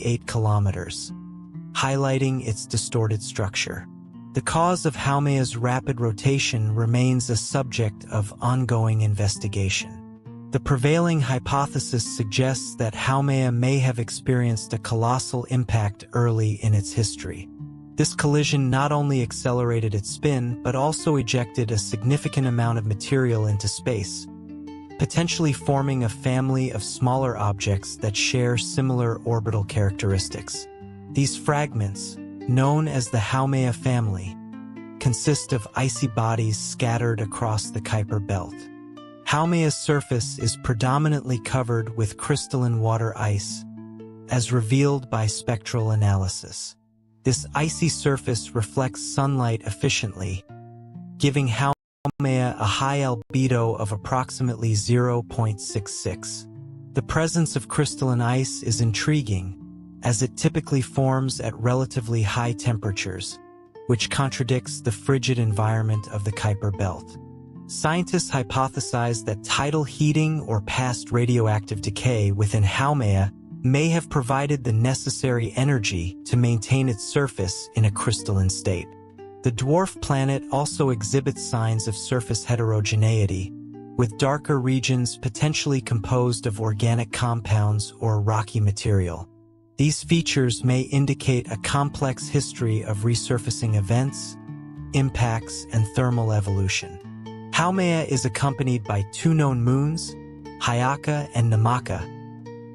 48 kilometers, highlighting its distorted structure. The cause of Haumea's rapid rotation remains a subject of ongoing investigation. The prevailing hypothesis suggests that Haumea may have experienced a colossal impact early in its history. This collision not only accelerated its spin, but also ejected a significant amount of material into space, potentially forming a family of smaller objects that share similar orbital characteristics. These fragments, known as the Haumea family, consist of icy bodies scattered across the Kuiper belt. Haumea's surface is predominantly covered with crystalline water ice, as revealed by spectral analysis. This icy surface reflects sunlight efficiently, giving Haumea a high albedo of approximately 0.66. The presence of crystalline ice is intriguing, as it typically forms at relatively high temperatures, which contradicts the frigid environment of the Kuiper belt. Scientists hypothesize that tidal heating or past radioactive decay within Haumea may have provided the necessary energy to maintain its surface in a crystalline state. The dwarf planet also exhibits signs of surface heterogeneity, with darker regions potentially composed of organic compounds or rocky material. These features may indicate a complex history of resurfacing events, impacts, and thermal evolution. Haumea is accompanied by two known moons, Hayaka and Namaka,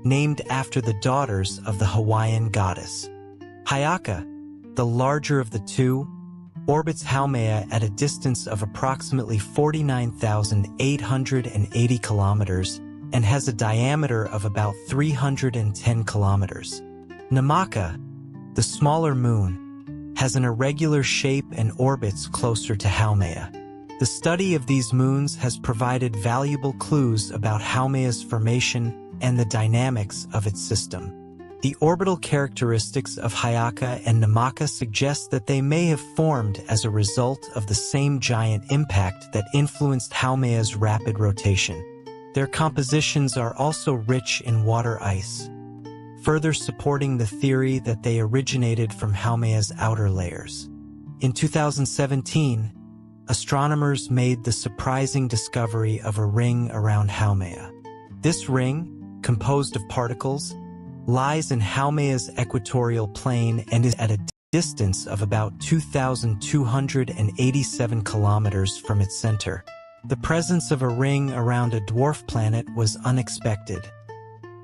named after the daughters of the Hawaiian goddess. Hayaka, the larger of the two, orbits Haumea at a distance of approximately 49,880 kilometers and has a diameter of about 310 kilometers. Namaka, the smaller moon, has an irregular shape and orbits closer to Haumea. The study of these moons has provided valuable clues about Haumea's formation and the dynamics of its system. The orbital characteristics of Hayaka and Namaka suggest that they may have formed as a result of the same giant impact that influenced Haumea's rapid rotation. Their compositions are also rich in water ice, further supporting the theory that they originated from Haumea's outer layers. In 2017, astronomers made the surprising discovery of a ring around Haumea. This ring, composed of particles, lies in Haumea's equatorial plane and is at a distance of about 2,287 kilometers from its center. The presence of a ring around a dwarf planet was unexpected,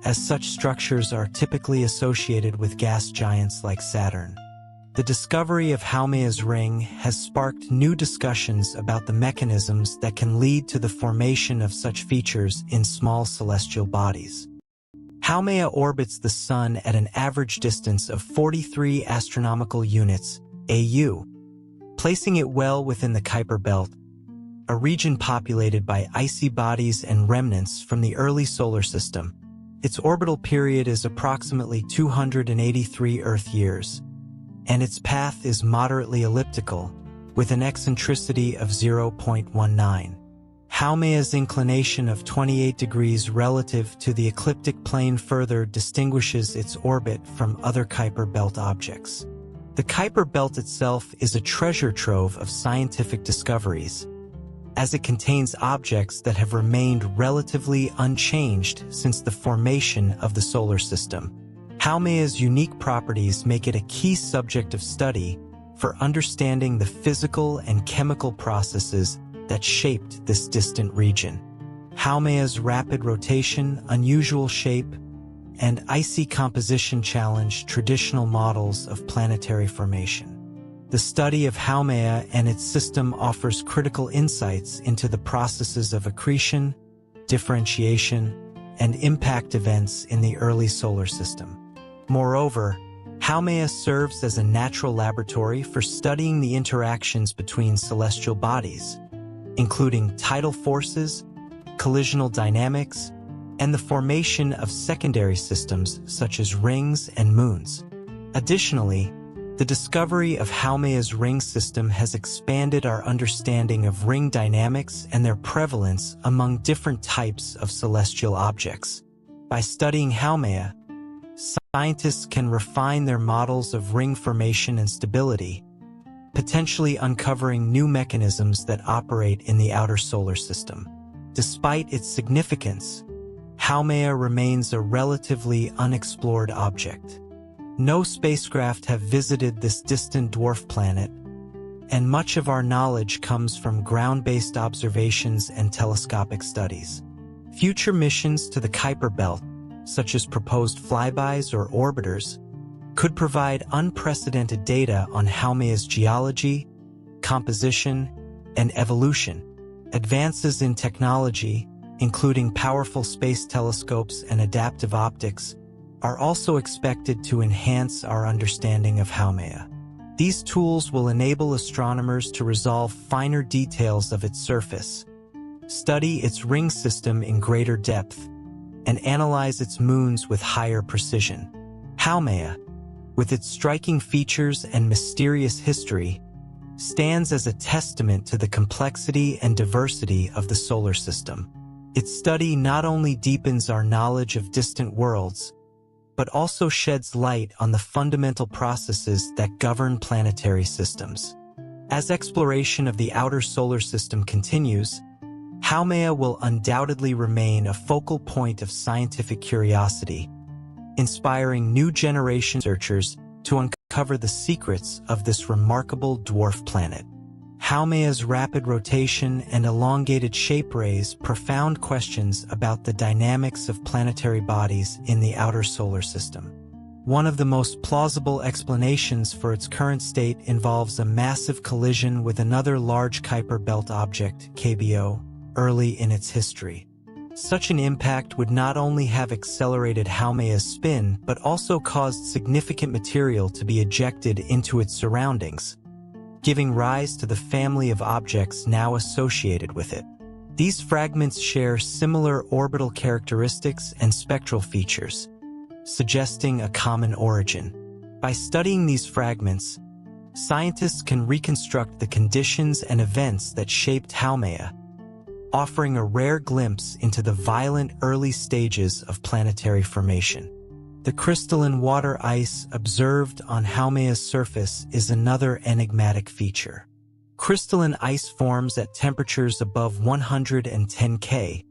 as such structures are typically associated with gas giants like Saturn. The discovery of Haumea's ring has sparked new discussions about the mechanisms that can lead to the formation of such features in small celestial bodies. Haumea orbits the Sun at an average distance of 43 astronomical units, AU, placing it well within the Kuiper belt, a region populated by icy bodies and remnants from the early solar system. Its orbital period is approximately 283 Earth years, and its path is moderately elliptical, with an eccentricity of 0.19. Haumea's inclination of 28 degrees relative to the ecliptic plane further distinguishes its orbit from other Kuiper belt objects. The Kuiper belt itself is a treasure trove of scientific discoveries, as it contains objects that have remained relatively unchanged since the formation of the solar system. Haumea's unique properties make it a key subject of study for understanding the physical and chemical processes that shaped this distant region. Haumea's rapid rotation, unusual shape, and icy composition challenge traditional models of planetary formation. The study of Haumea and its system offers critical insights into the processes of accretion, differentiation, and impact events in the early solar system. Moreover, Haumea serves as a natural laboratory for studying the interactions between celestial bodies, including tidal forces, collisional dynamics, and the formation of secondary systems such as rings and moons. Additionally, the discovery of Haumea's ring system has expanded our understanding of ring dynamics and their prevalence among different types of celestial objects. By studying Haumea, scientists can refine their models of ring formation and stability, potentially uncovering new mechanisms that operate in the outer solar system. Despite its significance, Haumea remains a relatively unexplored object. No spacecraft have visited this distant dwarf planet, and much of our knowledge comes from ground-based observations and telescopic studies. Future missions to the Kuiper belt, such as proposed flybys or orbiters, could provide unprecedented data on Haumea's geology, composition, and evolution. Advances in technology, including powerful space telescopes and adaptive optics, are also expected to enhance our understanding of Haumea. These tools will enable astronomers to resolve finer details of its surface, study its ring system in greater depth, and analyze its moons with higher precision. Haumea, with its striking features and mysterious history, stands as a testament to the complexity and diversity of the solar system. Its study not only deepens our knowledge of distant worlds, but also sheds light on the fundamental processes that govern planetary systems. As exploration of the outer solar system continues, Haumea will undoubtedly remain a focal point of scientific curiosity, inspiring new generation researchers to uncover the secrets of this remarkable dwarf planet. Haumea's rapid rotation and elongated shape raise profound questions about the dynamics of planetary bodies in the outer solar system. One of the most plausible explanations for its current state involves a massive collision with another large Kuiper belt object, KBO, early in its history. Such an impact would not only have accelerated Haumea's spin, but also caused significant material to be ejected into its surroundings, giving rise to the family of objects now associated with it. These fragments share similar orbital characteristics and spectral features, suggesting a common origin. By studying these fragments, scientists can reconstruct the conditions and events that shaped Haumea, offering a rare glimpse into the violent early stages of planetary formation. The crystalline water ice observed on Haumea's surface is another enigmatic feature. Crystalline ice forms at temperatures above 110 K,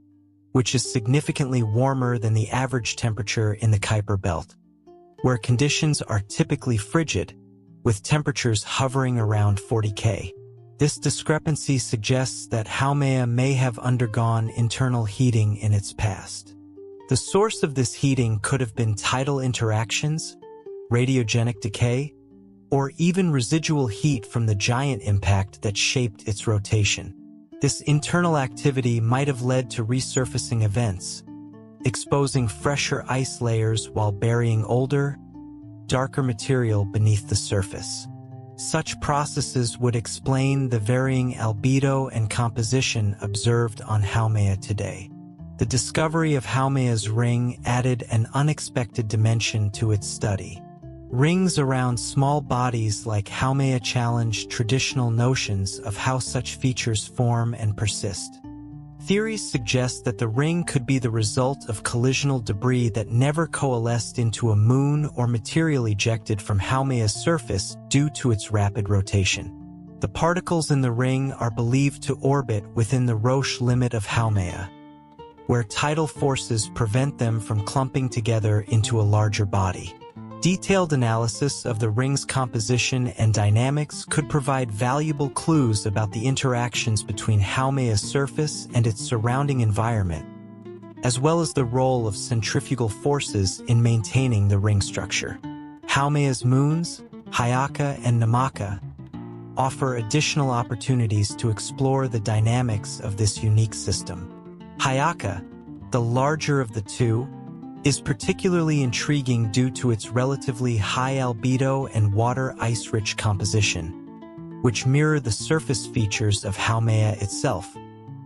which is significantly warmer than the average temperature in the Kuiper belt, where conditions are typically frigid, with temperatures hovering around 40 K. This discrepancy suggests that Haumea may have undergone internal heating in its past. The source of this heating could have been tidal interactions, radiogenic decay, or even residual heat from the giant impact that shaped its rotation. This internal activity might have led to resurfacing events, exposing fresher ice layers while burying older, darker material beneath the surface. Such processes would explain the varying albedo and composition observed on Haumea today. The discovery of Haumea's ring added an unexpected dimension to its study. Rings around small bodies like Haumea challenged traditional notions of how such features form and persist. Theories suggest that the ring could be the result of collisional debris that never coalesced into a moon or material ejected from Haumea's surface due to its rapid rotation. The particles in the ring are believed to orbit within the Roche limit of Haumea, where tidal forces prevent them from clumping together into a larger body. Detailed analysis of the ring's composition and dynamics could provide valuable clues about the interactions between Haumea's surface and its surrounding environment, as well as the role of centrifugal forces in maintaining the ring structure. Haumea's moons, Haumea and Namaka, offer additional opportunities to explore the dynamics of this unique system. Haumea, the larger of the two, is particularly intriguing due to its relatively high albedo and water ice-rich composition, which mirror the surface features of Haumea itself.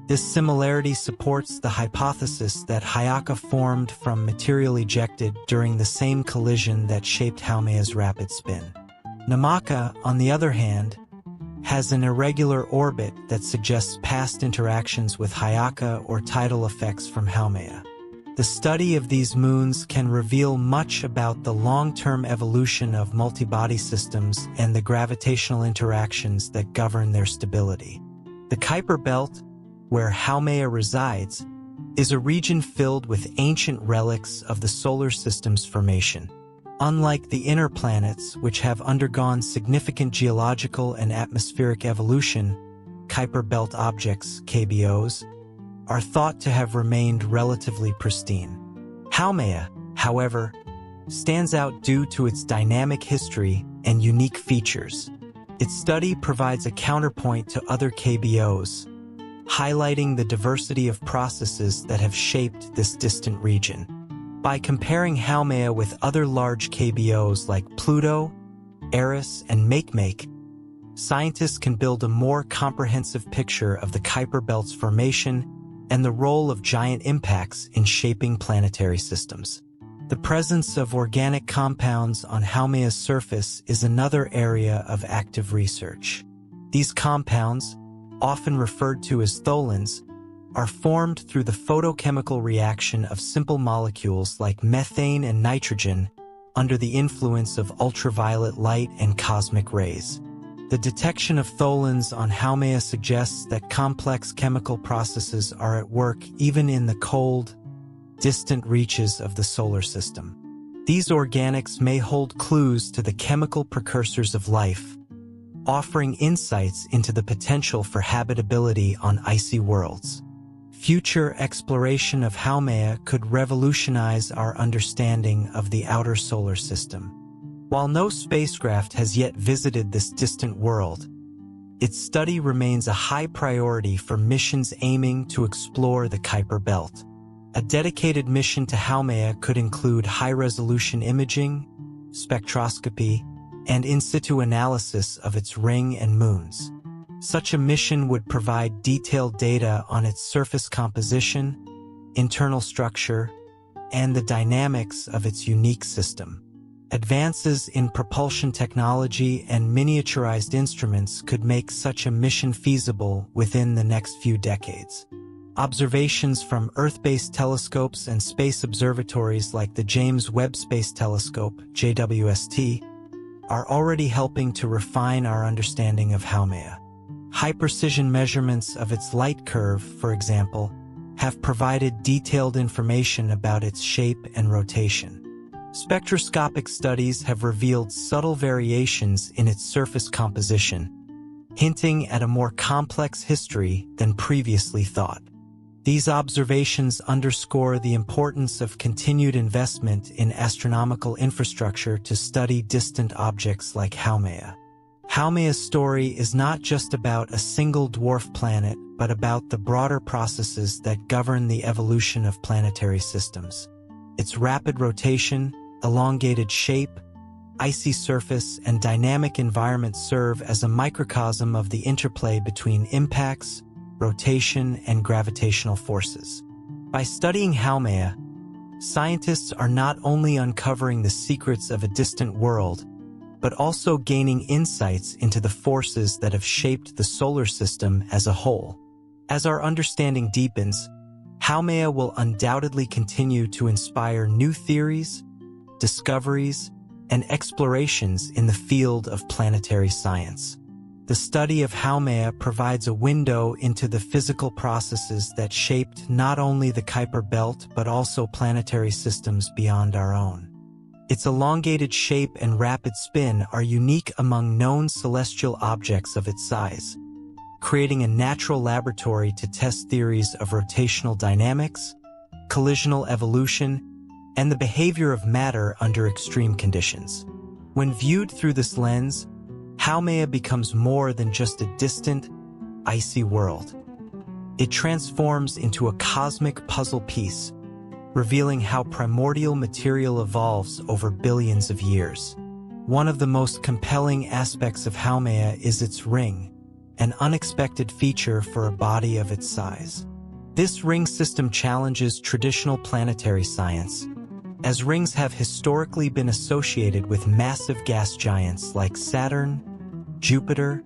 This similarity supports the hypothesis that Haumea formed from material ejected during the same collision that shaped Haumea's rapid spin. Namaka, on the other hand, has an irregular orbit that suggests past interactions with Haumea or tidal effects from Haumea. The study of these moons can reveal much about the long-term evolution of multi-body systems and the gravitational interactions that govern their stability. The Kuiper belt, where Haumea resides, is a region filled with ancient relics of the solar system's formation. Unlike the inner planets, which have undergone significant geological and atmospheric evolution, Kuiper belt objects, KBOs, are thought to have remained relatively pristine. Haumea, however, stands out due to its dynamic history and unique features. Its study provides a counterpoint to other KBOs, highlighting the diversity of processes that have shaped this distant region. By comparing Haumea with other large KBOs like Pluto, Eris, and Makemake, scientists can build a more comprehensive picture of the Kuiper belt's formation and the role of giant impacts in shaping planetary systems. The presence of organic compounds on Haumea's surface is another area of active research. These compounds, often referred to as tholins, are formed through the photochemical reaction of simple molecules like methane and nitrogen under the influence of ultraviolet light and cosmic rays. The detection of tholins on Haumea suggests that complex chemical processes are at work even in the cold, distant reaches of the solar system. These organics may hold clues to the chemical precursors of life, offering insights into the potential for habitability on icy worlds. Future exploration of Haumea could revolutionize our understanding of the outer solar system. While no spacecraft has yet visited this distant world, its study remains a high priority for missions aiming to explore the Kuiper belt. A dedicated mission to Haumea could include high-resolution imaging, spectroscopy, and in-situ analysis of its ring and moons. Such a mission would provide detailed data on its surface composition, internal structure, and the dynamics of its unique system. Advances in propulsion technology and miniaturized instruments could make such a mission feasible within the next few decades. Observations from Earth-based telescopes and space observatories like the James Webb Space Telescope, JWST, are already helping to refine our understanding of Haumea. High-precision measurements of its light curve, for example, have provided detailed information about its shape and rotation. Spectroscopic studies have revealed subtle variations in its surface composition, hinting at a more complex history than previously thought. These observations underscore the importance of continued investment in astronomical infrastructure to study distant objects like Haumea. Haumea's story is not just about a single dwarf planet, but about the broader processes that govern the evolution of planetary systems. Its rapid rotation, elongated shape, icy surface, and dynamic environment serve as a microcosm of the interplay between impacts, rotation, and gravitational forces. By studying Haumea, scientists are not only uncovering the secrets of a distant world, but also gaining insights into the forces that have shaped the solar system as a whole. As our understanding deepens, Haumea will undoubtedly continue to inspire new theories, discoveries, and explorations in the field of planetary science. The study of Haumea provides a window into the physical processes that shaped not only the Kuiper belt but also planetary systems beyond our own. Its elongated shape and rapid spin are unique among known celestial objects of its size, creating a natural laboratory to test theories of rotational dynamics, collisional evolution, and the behavior of matter under extreme conditions. When viewed through this lens, Haumea becomes more than just a distant, icy world. It transforms into a cosmic puzzle piece, revealing how primordial material evolves over billions of years. One of the most compelling aspects of Haumea is its ring, an unexpected feature for a body of its size. This ring system challenges traditional planetary science, as rings have historically been associated with massive gas giants like Saturn, Jupiter,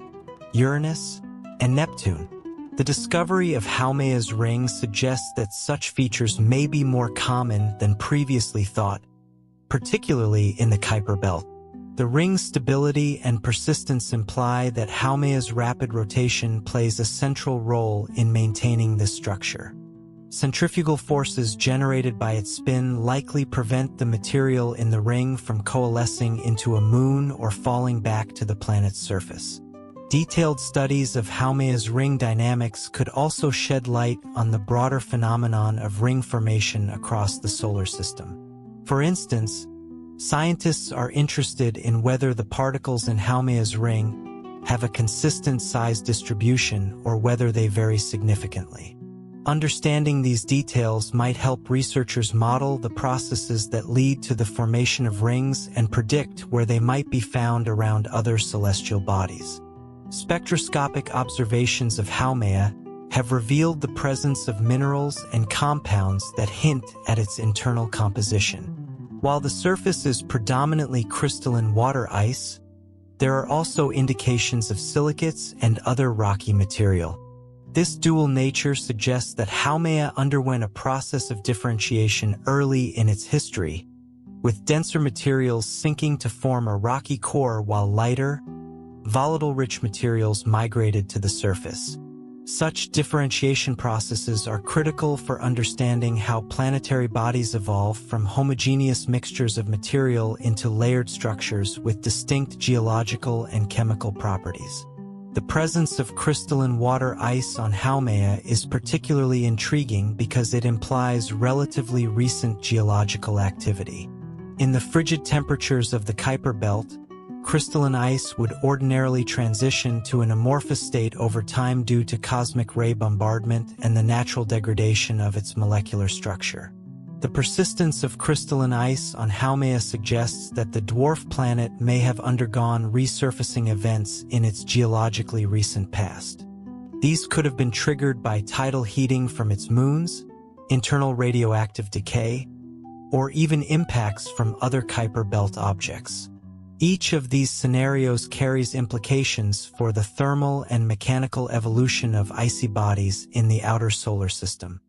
Uranus, and Neptune. The discovery of Haumea's ring suggests that such features may be more common than previously thought, particularly in the Kuiper belt. The ring's stability and persistence imply that Haumea's rapid rotation plays a central role in maintaining this structure. Centrifugal forces generated by its spin likely prevent the material in the ring from coalescing into a moon or falling back to the planet's surface. Detailed studies of Haumea's ring dynamics could also shed light on the broader phenomenon of ring formation across the solar system. For instance, scientists are interested in whether the particles in Haumea's ring have a consistent size distribution or whether they vary significantly. Understanding these details might help researchers model the processes that lead to the formation of rings and predict where they might be found around other celestial bodies. Spectroscopic observations of Haumea have revealed the presence of minerals and compounds that hint at its internal composition. While the surface is predominantly crystalline water ice, there are also indications of silicates and other rocky material. This dual nature suggests that Haumea underwent a process of differentiation early in its history, with denser materials sinking to form a rocky core while lighter, volatile-rich materials migrated to the surface. Such differentiation processes are critical for understanding how planetary bodies evolve from homogeneous mixtures of material into layered structures with distinct geological and chemical properties. The presence of crystalline water ice on Haumea is particularly intriguing because it implies relatively recent geological activity. In the frigid temperatures of the Kuiper belt, crystalline ice would ordinarily transition to an amorphous state over time due to cosmic ray bombardment and the natural degradation of its molecular structure. The persistence of crystalline ice on Haumea suggests that the dwarf planet may have undergone resurfacing events in its geologically recent past. These could have been triggered by tidal heating from its moons, internal radioactive decay, or even impacts from other Kuiper belt objects. Each of these scenarios carries implications for the thermal and mechanical evolution of icy bodies in the outer solar system.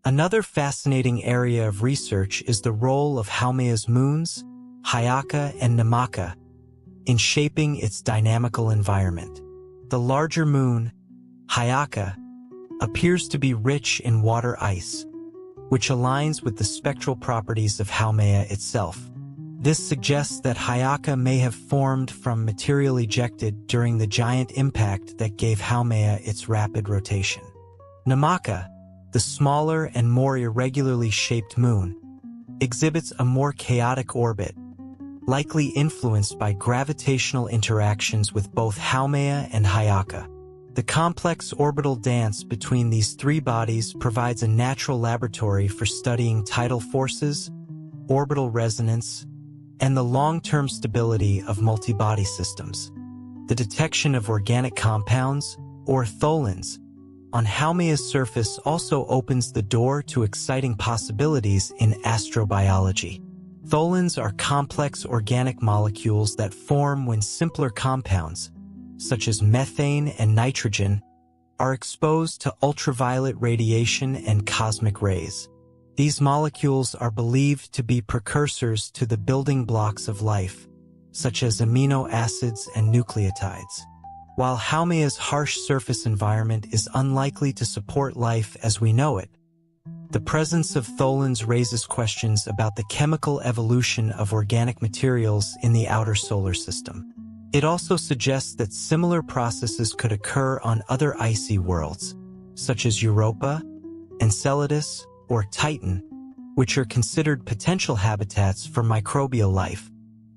Another fascinating area of research is the role of Haumea's moons, Haumea and Namaka, in shaping its dynamical environment. The larger moon, Haumea, appears to be rich in water ice, which aligns with the spectral properties of Haumea itself. This suggests that Haumea may have formed from material ejected during the giant impact that gave Haumea its rapid rotation. Namaka, the smaller and more irregularly shaped moon, exhibits a more chaotic orbit, likely influenced by gravitational interactions with both Haumea and Haumea. The complex orbital dance between these three bodies provides a natural laboratory for studying tidal forces, orbital resonance, and the long-term stability of multi-body systems. The detection of organic compounds, or tholins, on Haumea's surface also opens the door to exciting possibilities in astrobiology. Tholins are complex organic molecules that form when simpler compounds, such as methane and nitrogen, are exposed to ultraviolet radiation and cosmic rays. These molecules are believed to be precursors to the building blocks of life, such as amino acids and nucleotides. While Haumea's harsh surface environment is unlikely to support life as we know it, the presence of tholins raises questions about the chemical evolution of organic materials in the outer solar system. It also suggests that similar processes could occur on other icy worlds, such as Europa, Enceladus, or Titan, which are considered potential habitats for microbial life.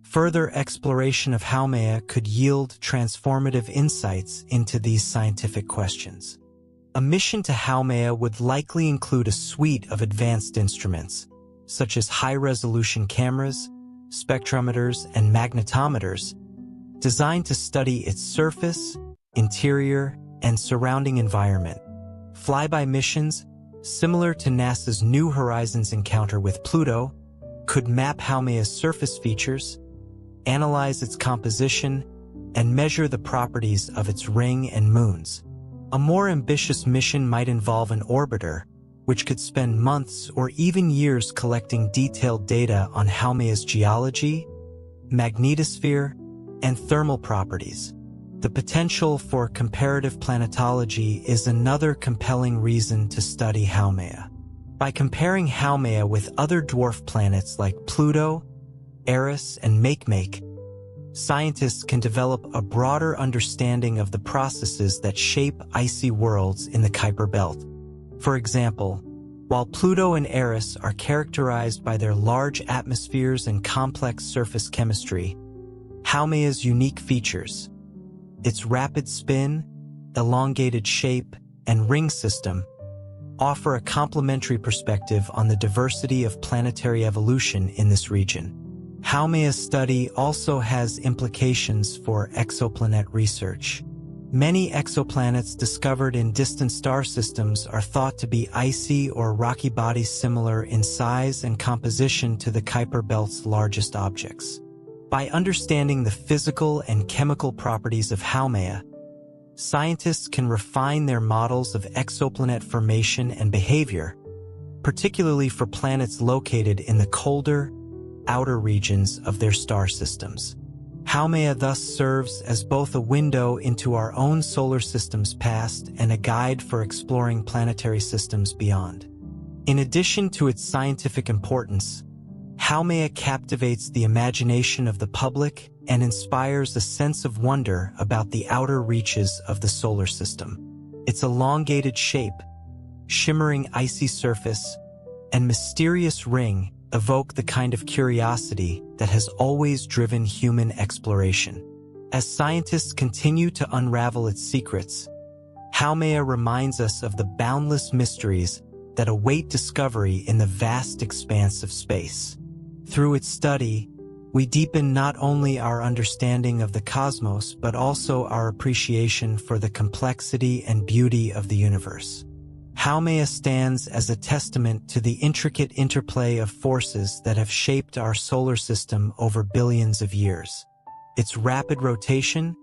Further exploration of Haumea could yield transformative insights into these scientific questions. A mission to Haumea would likely include a suite of advanced instruments, such as high-resolution cameras, spectrometers, and magnetometers, designed to study its surface, interior, and surrounding environment. Flyby missions, similar to NASA's New Horizons encounter with Pluto, could map Haumea's surface features, analyze its composition, and measure the properties of its ring and moons. A more ambitious mission might involve an orbiter, which could spend months or even years collecting detailed data on Haumea's geology, magnetosphere, and thermal properties. The potential for comparative planetology is another compelling reason to study Haumea. By comparing Haumea with other dwarf planets like Pluto, Eris, and Makemake, scientists can develop a broader understanding of the processes that shape icy worlds in the Kuiper belt. For example, while Pluto and Eris are characterized by their large atmospheres and complex surface chemistry, Haumea's unique features, its rapid spin, elongated shape, and ring system, offer a complementary perspective on the diversity of planetary evolution in this region. Haumea's study also has implications for exoplanet research. Many exoplanets discovered in distant star systems are thought to be icy or rocky bodies similar in size and composition to the Kuiper belt's largest objects. By understanding the physical and chemical properties of Haumea, scientists can refine their models of exoplanet formation and behavior, particularly for planets located in the colder, outer regions of their star systems. Haumea thus serves as both a window into our own solar system's past and a guide for exploring planetary systems beyond. In addition to its scientific importance, Haumea captivates the imagination of the public and inspires a sense of wonder about the outer reaches of the solar system. Its elongated shape, shimmering icy surface, and mysterious ring evoke the kind of curiosity that has always driven human exploration. As scientists continue to unravel its secrets, Haumea reminds us of the boundless mysteries that await discovery in the vast expanse of space. Through its study, we deepen not only our understanding of the cosmos but also our appreciation for the complexity and beauty of the universe. Haumea stands as a testament to the intricate interplay of forces that have shaped our solar system over billions of years. Its rapid rotation,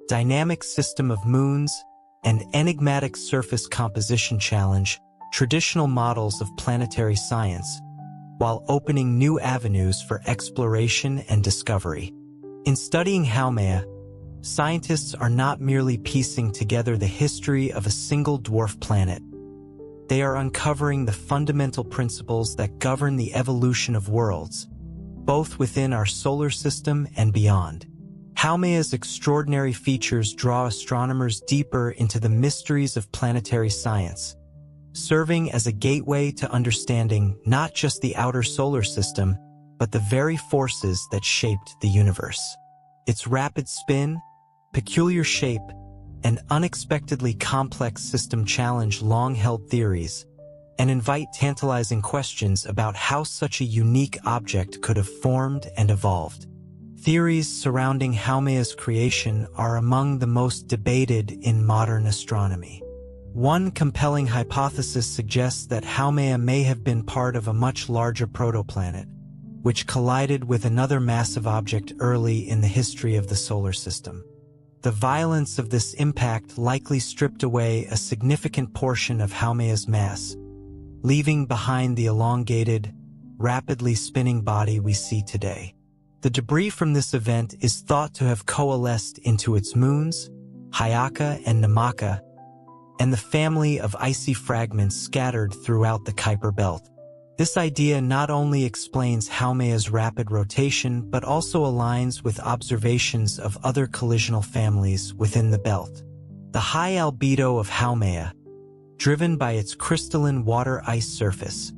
dynamic system of moons, and enigmatic surface composition challenge traditional models of planetary science, while opening new avenues for exploration and discovery. In studying Haumea, scientists are not merely piecing together the history of a single dwarf planet. They are uncovering the fundamental principles that govern the evolution of worlds, both within our solar system and beyond. Haumea's extraordinary features draw astronomers deeper into the mysteries of planetary science, serving as a gateway to understanding not just the outer solar system, but the very forces that shaped the universe. Its rapid spin, peculiar shape, and unexpectedly complex system challenge long-held theories and invite tantalizing questions about how such a unique object could have formed and evolved. Theories surrounding Haumea's creation are among the most debated in modern astronomy. One compelling hypothesis suggests that Haumea may have been part of a much larger protoplanet, which collided with another massive object early in the history of the solar system. The violence of this impact likely stripped away a significant portion of Haumea's mass, leaving behind the elongated, rapidly spinning body we see today. The debris from this event is thought to have coalesced into its moons, Hyakka and Namaka, and the family of icy fragments scattered throughout the Kuiper belt. This idea not only explains Haumea's rapid rotation but also aligns with observations of other collisional families within the belt. The high albedo of Haumea, driven by its crystalline water-ice surface,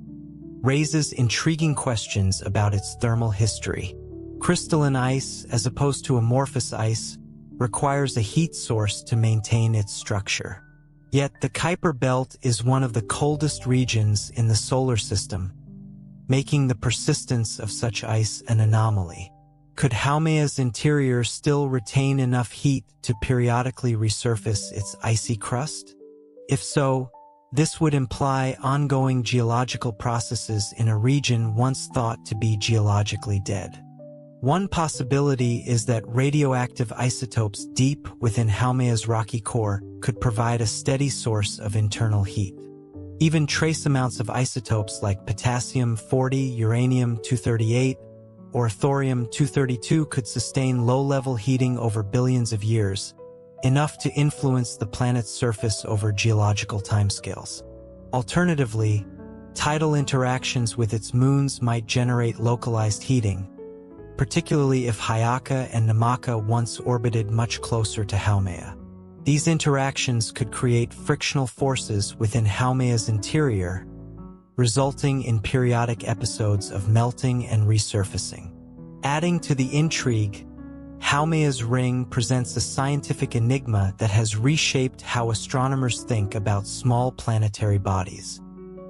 raises intriguing questions about its thermal history. Crystalline ice, as opposed to amorphous ice, requires a heat source to maintain its structure. Yet the Kuiper belt is one of the coldest regions in the solar system, making the persistence of such ice an anomaly. Could Haumea's interior still retain enough heat to periodically resurface its icy crust? If so, this would imply ongoing geological processes in a region once thought to be geologically dead. One possibility is that radioactive isotopes deep within Haumea's rocky core could provide a steady source of internal heat. Even trace amounts of isotopes like potassium-40, uranium-238, or thorium-232 could sustain low-level heating over billions of years, enough to influence the planet's surface over geological timescales. Alternatively, tidal interactions with its moons might generate localized heating, particularly if Hyakka and Namaka once orbited much closer to Haumea. These interactions could create frictional forces within Haumea's interior, resulting in periodic episodes of melting and resurfacing. Adding to the intrigue, Haumea's ring presents a scientific enigma that has reshaped how astronomers think about small planetary bodies.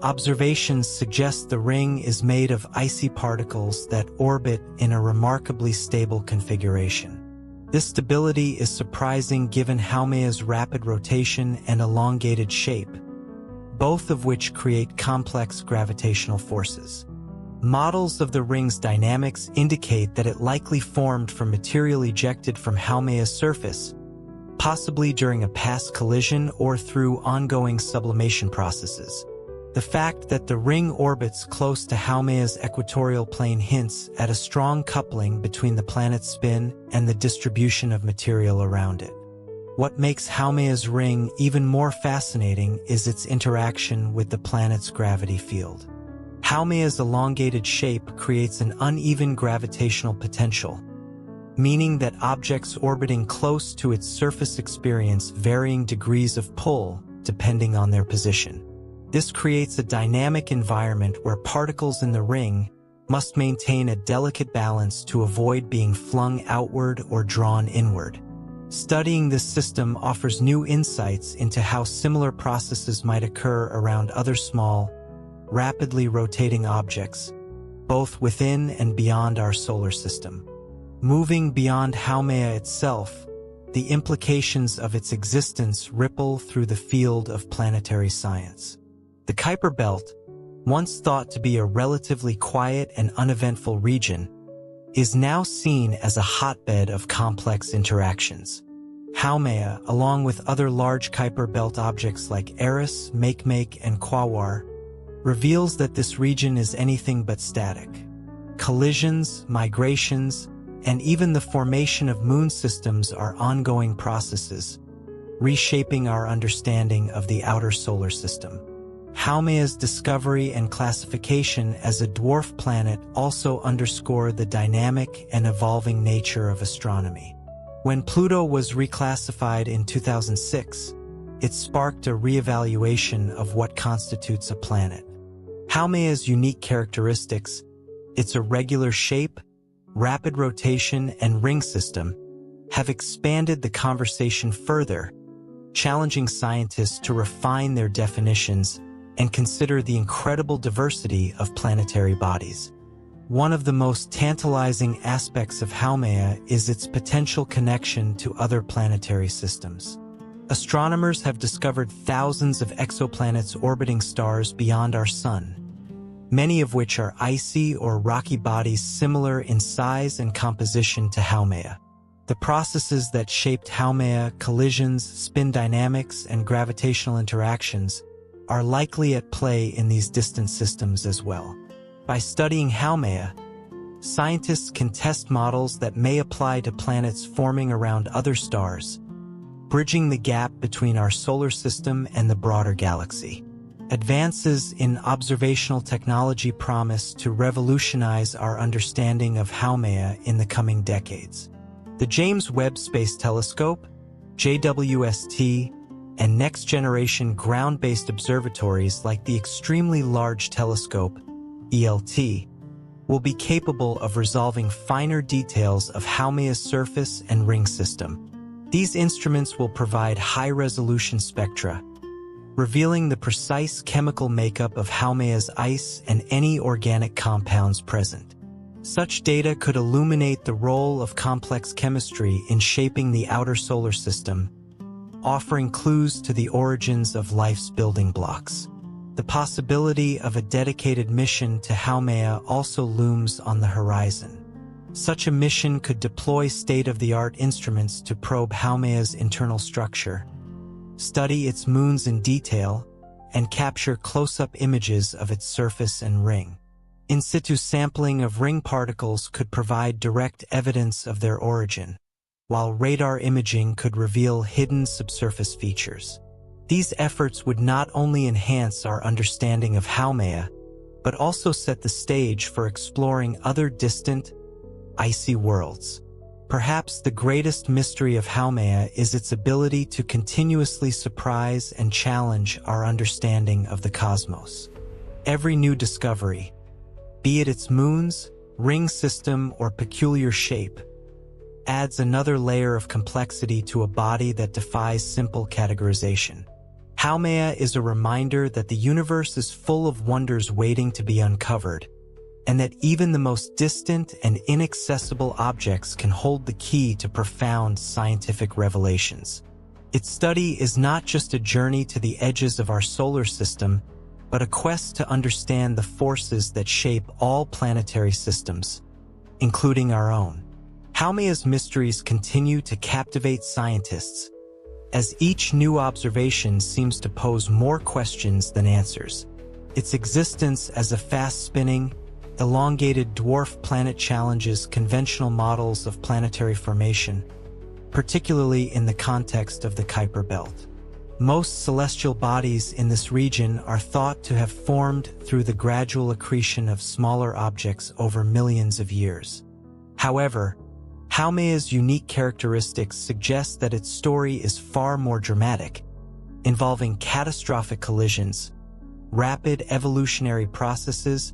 Observations suggest the ring is made of icy particles that orbit in a remarkably stable configuration. This stability is surprising given Haumea's rapid rotation and elongated shape, both of which create complex gravitational forces. Models of the ring's dynamics indicate that it likely formed from material ejected from Haumea's surface, possibly during a past collision or through ongoing sublimation processes. The fact that the ring orbits close to Haumea's equatorial plane hints at a strong coupling between the planet's spin and the distribution of material around it. What makes Haumea's ring even more fascinating is its interaction with the planet's gravity field. Haumea's elongated shape creates an uneven gravitational potential, meaning that objects orbiting close to its surface experience varying degrees of pull depending on their position. This creates a dynamic environment where particles in the ring must maintain a delicate balance to avoid being flung outward or drawn inward. Studying this system offers new insights into how similar processes might occur around other small, rapidly rotating objects, both within and beyond our solar system. Moving beyond Haumea itself, the implications of its existence ripple through the field of planetary science. The Kuiper Belt, once thought to be a relatively quiet and uneventful region, is now seen as a hotbed of complex interactions. Haumea, along with other large Kuiper Belt objects like Eris, Makemake, and Quaoar, reveals that this region is anything but static. Collisions, migrations, and even the formation of moon systems are ongoing processes, reshaping our understanding of the outer solar system. Haumea's discovery and classification as a dwarf planet also underscore the dynamic and evolving nature of astronomy. When Pluto was reclassified in 2006, it sparked a reevaluation of what constitutes a planet. Haumea's unique characteristics, its irregular shape, rapid rotation, and ring system, have expanded the conversation further, challenging scientists to refine their definitions and consider the incredible diversity of planetary bodies. One of the most tantalizing aspects of Haumea is its potential connection to other planetary systems. Astronomers have discovered thousands of exoplanets orbiting stars beyond our Sun, many of which are icy or rocky bodies similar in size and composition to Haumea. The processes that shaped Haumea, collisions, spin dynamics, and gravitational interactions, are likely at play in these distant systems as well. By studying Haumea, scientists can test models that may apply to planets forming around other stars, bridging the gap between our solar system and the broader galaxy. Advances in observational technology promise to revolutionize our understanding of Haumea in the coming decades. The James Webb Space Telescope, JWST, and next-generation ground-based observatories like the Extremely Large Telescope, ELT, will be capable of resolving finer details of Haumea's surface and ring system. These instruments will provide high-resolution spectra, revealing the precise chemical makeup of Haumea's ice and any organic compounds present. Such data could illuminate the role of complex chemistry in shaping the outer solar system, offering clues to the origins of life's building blocks. The possibility of a dedicated mission to Haumea also looms on the horizon. Such a mission could deploy state-of-the-art instruments to probe Haumea's internal structure, study its moons in detail, and capture close-up images of its surface and ring. In situ sampling of ring particles could provide direct evidence of their origin, while radar imaging could reveal hidden subsurface features. These efforts would not only enhance our understanding of Haumea, but also set the stage for exploring other distant, icy worlds. Perhaps the greatest mystery of Haumea is its ability to continuously surprise and challenge our understanding of the cosmos. Every new discovery, be it its moons, ring system, or peculiar shape, adds another layer of complexity to a body that defies simple categorization. Haumea is a reminder that the universe is full of wonders waiting to be uncovered, and that even the most distant and inaccessible objects can hold the key to profound scientific revelations. Its study is not just a journey to the edges of our solar system, but a quest to understand the forces that shape all planetary systems, including our own. Haumea's mysteries continue to captivate scientists, as each new observation seems to pose more questions than answers. Its existence as a fast-spinning, elongated dwarf planet challenges conventional models of planetary formation, particularly in the context of the Kuiper belt. Most celestial bodies in this region are thought to have formed through the gradual accretion of smaller objects over millions of years. However, Haumea's unique characteristics suggest that its story is far more dramatic, involving catastrophic collisions, rapid evolutionary processes,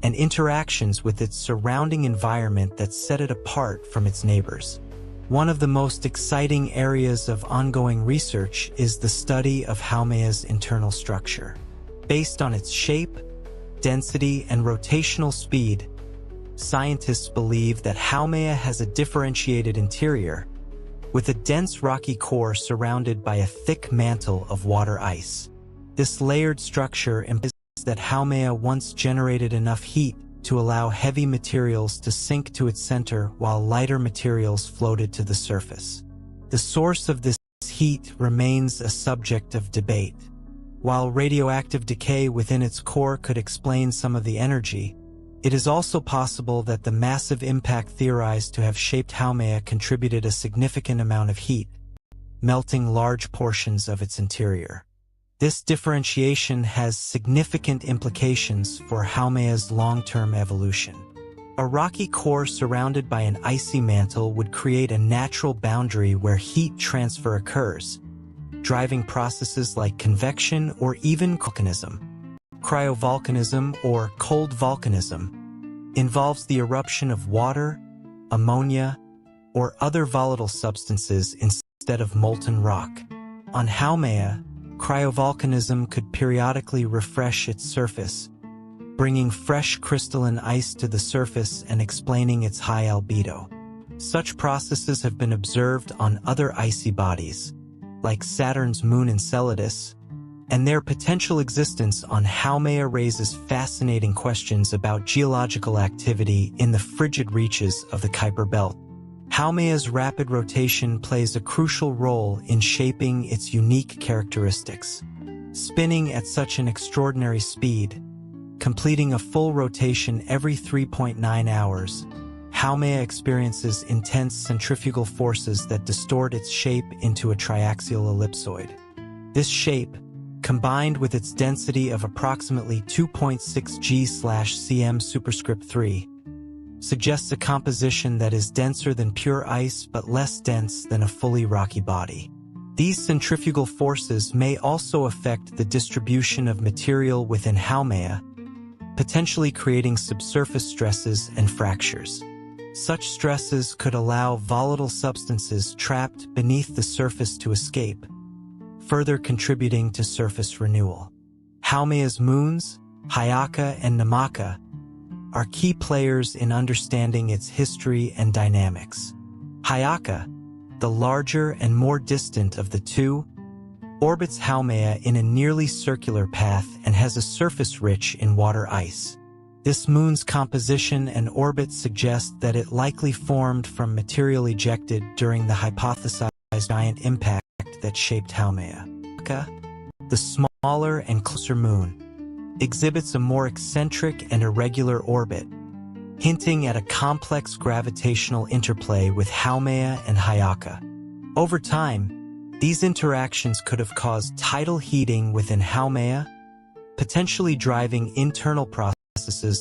and interactions with its surrounding environment that set it apart from its neighbors. One of the most exciting areas of ongoing research is the study of Haumea's internal structure. Based on its shape, density, and rotational speed, scientists believe that Haumea has a differentiated interior, with a dense rocky core surrounded by a thick mantle of water ice. This layered structure implies that Haumea once generated enough heat to allow heavy materials to sink to its center while lighter materials floated to the surface. The source of this heat remains a subject of debate. While radioactive decay within its core could explain some of the energy, it is also possible that the massive impact theorized to have shaped Haumea contributed a significant amount of heat, melting large portions of its interior. This differentiation has significant implications for Haumea's long-term evolution. A rocky core surrounded by an icy mantle would create a natural boundary where heat transfer occurs, driving processes like convection or even volcanism. Cryovolcanism, or cold volcanism, involves the eruption of water, ammonia, or other volatile substances instead of molten rock. On Haumea, cryovolcanism could periodically refresh its surface, bringing fresh crystalline ice to the surface and explaining its high albedo. Such processes have been observed on other icy bodies, like Saturn's moon Enceladus, and their potential existence on Haumea raises fascinating questions about geological activity in the frigid reaches of the Kuiper belt. Haumea's rapid rotation plays a crucial role in shaping its unique characteristics. Spinning at such an extraordinary speed, completing a full rotation every 3.9 hours, Haumea experiences intense centrifugal forces that distort its shape into a triaxial ellipsoid. This shape, combined with its density of approximately 2.6 g/cm superscript 3, suggests a composition that is denser than pure ice but less dense than a fully rocky body. These centrifugal forces may also affect the distribution of material within Haumea, potentially creating subsurface stresses and fractures. Such stresses could allow volatile substances trapped beneath the surface to escape, further contributing to surface renewal. Haumea's moons, Haumea and Namaka, are key players in understanding its history and dynamics. Haumea, the larger and more distant of the two, orbits Haumea in a nearly circular path and has a surface rich in water ice. This moon's composition and orbit suggest that it likely formed from material ejected during the hypothesized giant impact that shaped Haumea. The smaller and closer moon exhibits a more eccentric and irregular orbit, hinting at a complex gravitational interplay with Haumea and Hayaka. Over time, these interactions could have caused tidal heating within Haumea, potentially driving internal processes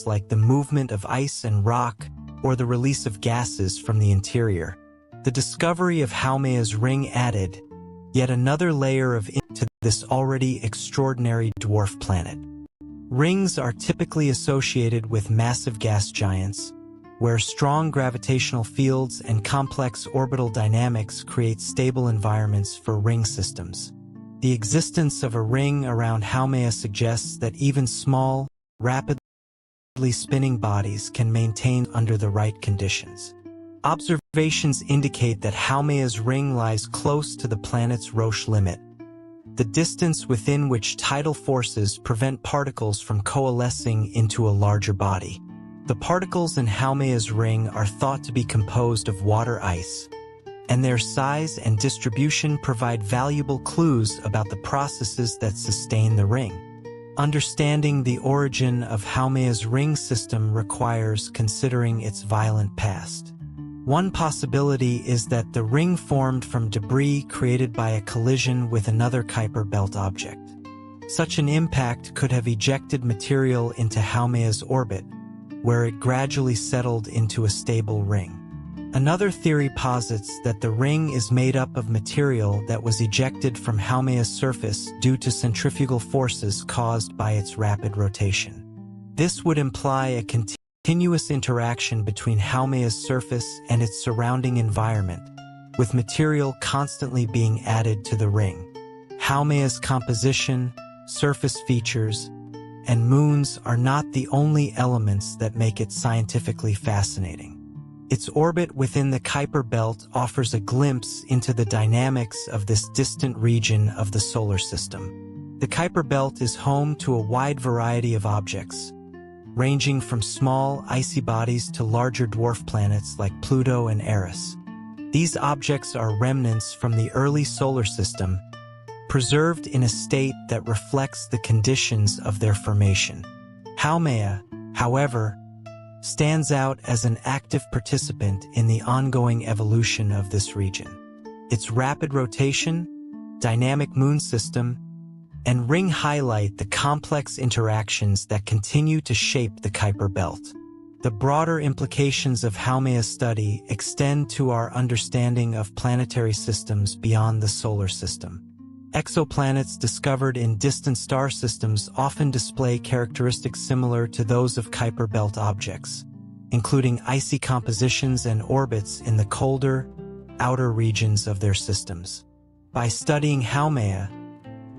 like the movement of ice and rock or the release of gases from the interior. The discovery of Haumea's ring added yet another layer of to this already extraordinary dwarf planet. Rings are typically associated with massive gas giants, where strong gravitational fields and complex orbital dynamics create stable environments for ring systems. The existence of a ring around Haumea suggests that even small, rapidly spinning bodies can maintain under the right conditions. Observations indicate that Haumea's ring lies close to the planet's Roche limit, the distance within which tidal forces prevent particles from coalescing into a larger body. The particles in Haumea's ring are thought to be composed of water ice, and their size and distribution provide valuable clues about the processes that sustain the ring. Understanding the origin of Haumea's ring system requires considering its violent past. One possibility is that the ring formed from debris created by a collision with another Kuiper belt object. Such an impact could have ejected material into Haumea's orbit, where it gradually settled into a stable ring. Another theory posits that the ring is made up of material that was ejected from Haumea's surface due to centrifugal forces caused by its rapid rotation. This would imply a continuous interaction between Haumea's surface and its surrounding environment, with material constantly being added to the ring. Haumea's composition, surface features, and moons are not the only elements that make it scientifically fascinating. Its orbit within the Kuiper belt offers a glimpse into the dynamics of this distant region of the solar system. The Kuiper belt is home to a wide variety of objects, ranging from small, icy bodies to larger dwarf planets like Pluto and Eris. These objects are remnants from the early solar system, preserved in a state that reflects the conditions of their formation. Haumea, however, stands out as an active participant in the ongoing evolution of this region. Its rapid rotation, dynamic moon system, and ring highlight the complex interactions that continue to shape the Kuiper belt. The broader implications of Haumea's study extend to our understanding of planetary systems beyond the solar system. Exoplanets discovered in distant star systems often display characteristics similar to those of Kuiper belt objects, including icy compositions and orbits in the colder, outer regions of their systems. By studying Haumea,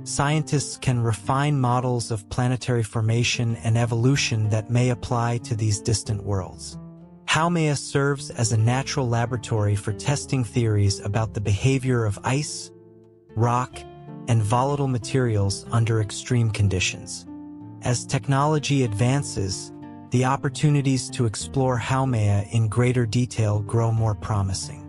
scientists can refine models of planetary formation and evolution that may apply to these distant worlds. Haumea serves as a natural laboratory for testing theories about the behavior of ice, rock, and volatile materials under extreme conditions. As technology advances, the opportunities to explore Haumea in greater detail grow more promising.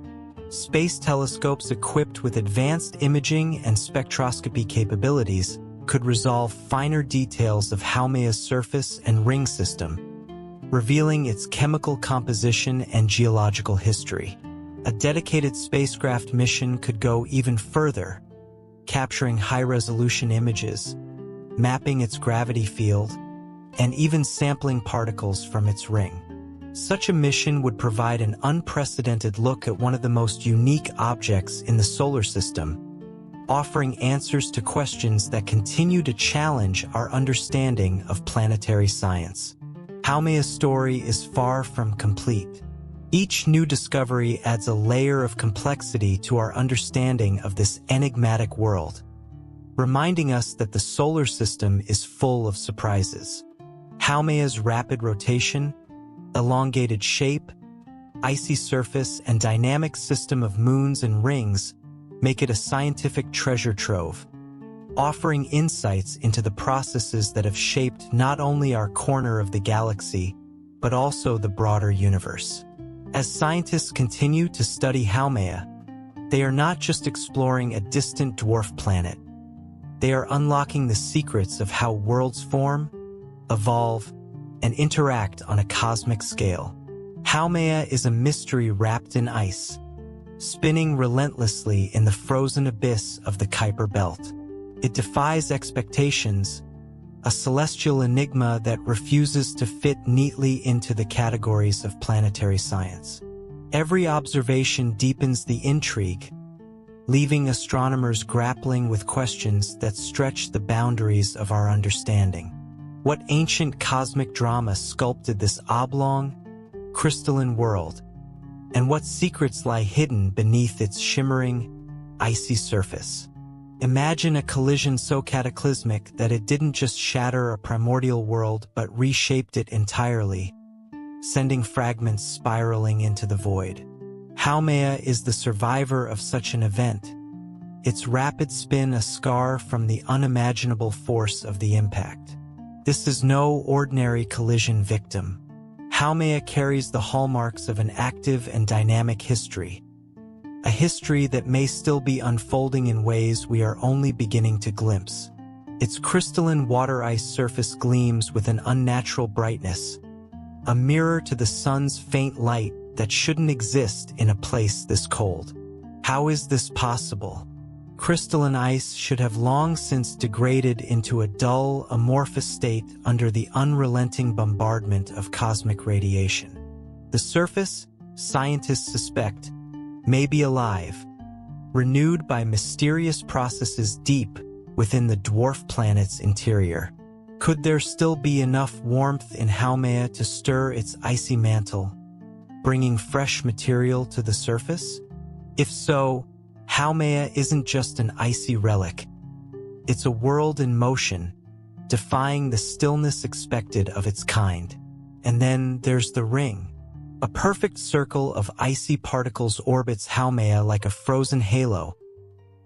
Space telescopes equipped with advanced imaging and spectroscopy capabilities could resolve finer details of Haumea's surface and ring system, revealing its chemical composition and geological history. A dedicated spacecraft mission could go even further, capturing high-resolution images, mapping its gravity field, and even sampling particles from its ring. Such a mission would provide an unprecedented look at one of the most unique objects in the solar system, offering answers to questions that continue to challenge our understanding of planetary science. Haumea's story is far from complete. Each new discovery adds a layer of complexity to our understanding of this enigmatic world, reminding us that the solar system is full of surprises. Haumea's rapid rotation, elongated shape, icy surface, and dynamic system of moons and rings make it a scientific treasure trove, offering insights into the processes that have shaped not only our corner of the galaxy, but also the broader universe. As scientists continue to study Haumea, they are not just exploring a distant dwarf planet. They are unlocking the secrets of how worlds form, evolve, and interact on a cosmic scale. Haumea is a mystery wrapped in ice, spinning relentlessly in the frozen abyss of the Kuiper belt. It defies expectations, a celestial enigma that refuses to fit neatly into the categories of planetary science. Every observation deepens the intrigue, leaving astronomers grappling with questions that stretch the boundaries of our understanding. What ancient cosmic drama sculpted this oblong, crystalline world, and what secrets lie hidden beneath its shimmering, icy surface? Imagine a collision so cataclysmic that it didn't just shatter a primordial world but reshaped it entirely, sending fragments spiraling into the void. Haumea is the survivor of such an event, its rapid spin a scar from the unimaginable force of the impact. This is no ordinary collision victim. Haumea carries the hallmarks of an active and dynamic history, a history that may still be unfolding in ways we are only beginning to glimpse. Its crystalline water-ice surface gleams with an unnatural brightness, a mirror to the sun's faint light that shouldn't exist in a place this cold. How is this possible? Crystalline ice should have long since degraded into a dull, amorphous state under the unrelenting bombardment of cosmic radiation. The surface, scientists suspect, may be alive, renewed by mysterious processes deep within the dwarf planet's interior. Could there still be enough warmth in Haumea to stir its icy mantle, bringing fresh material to the surface? If so, Haumea isn't just an icy relic. It's a world in motion, defying the stillness expected of its kind. And then there's the ring. A perfect circle of icy particles orbits Haumea like a frozen halo,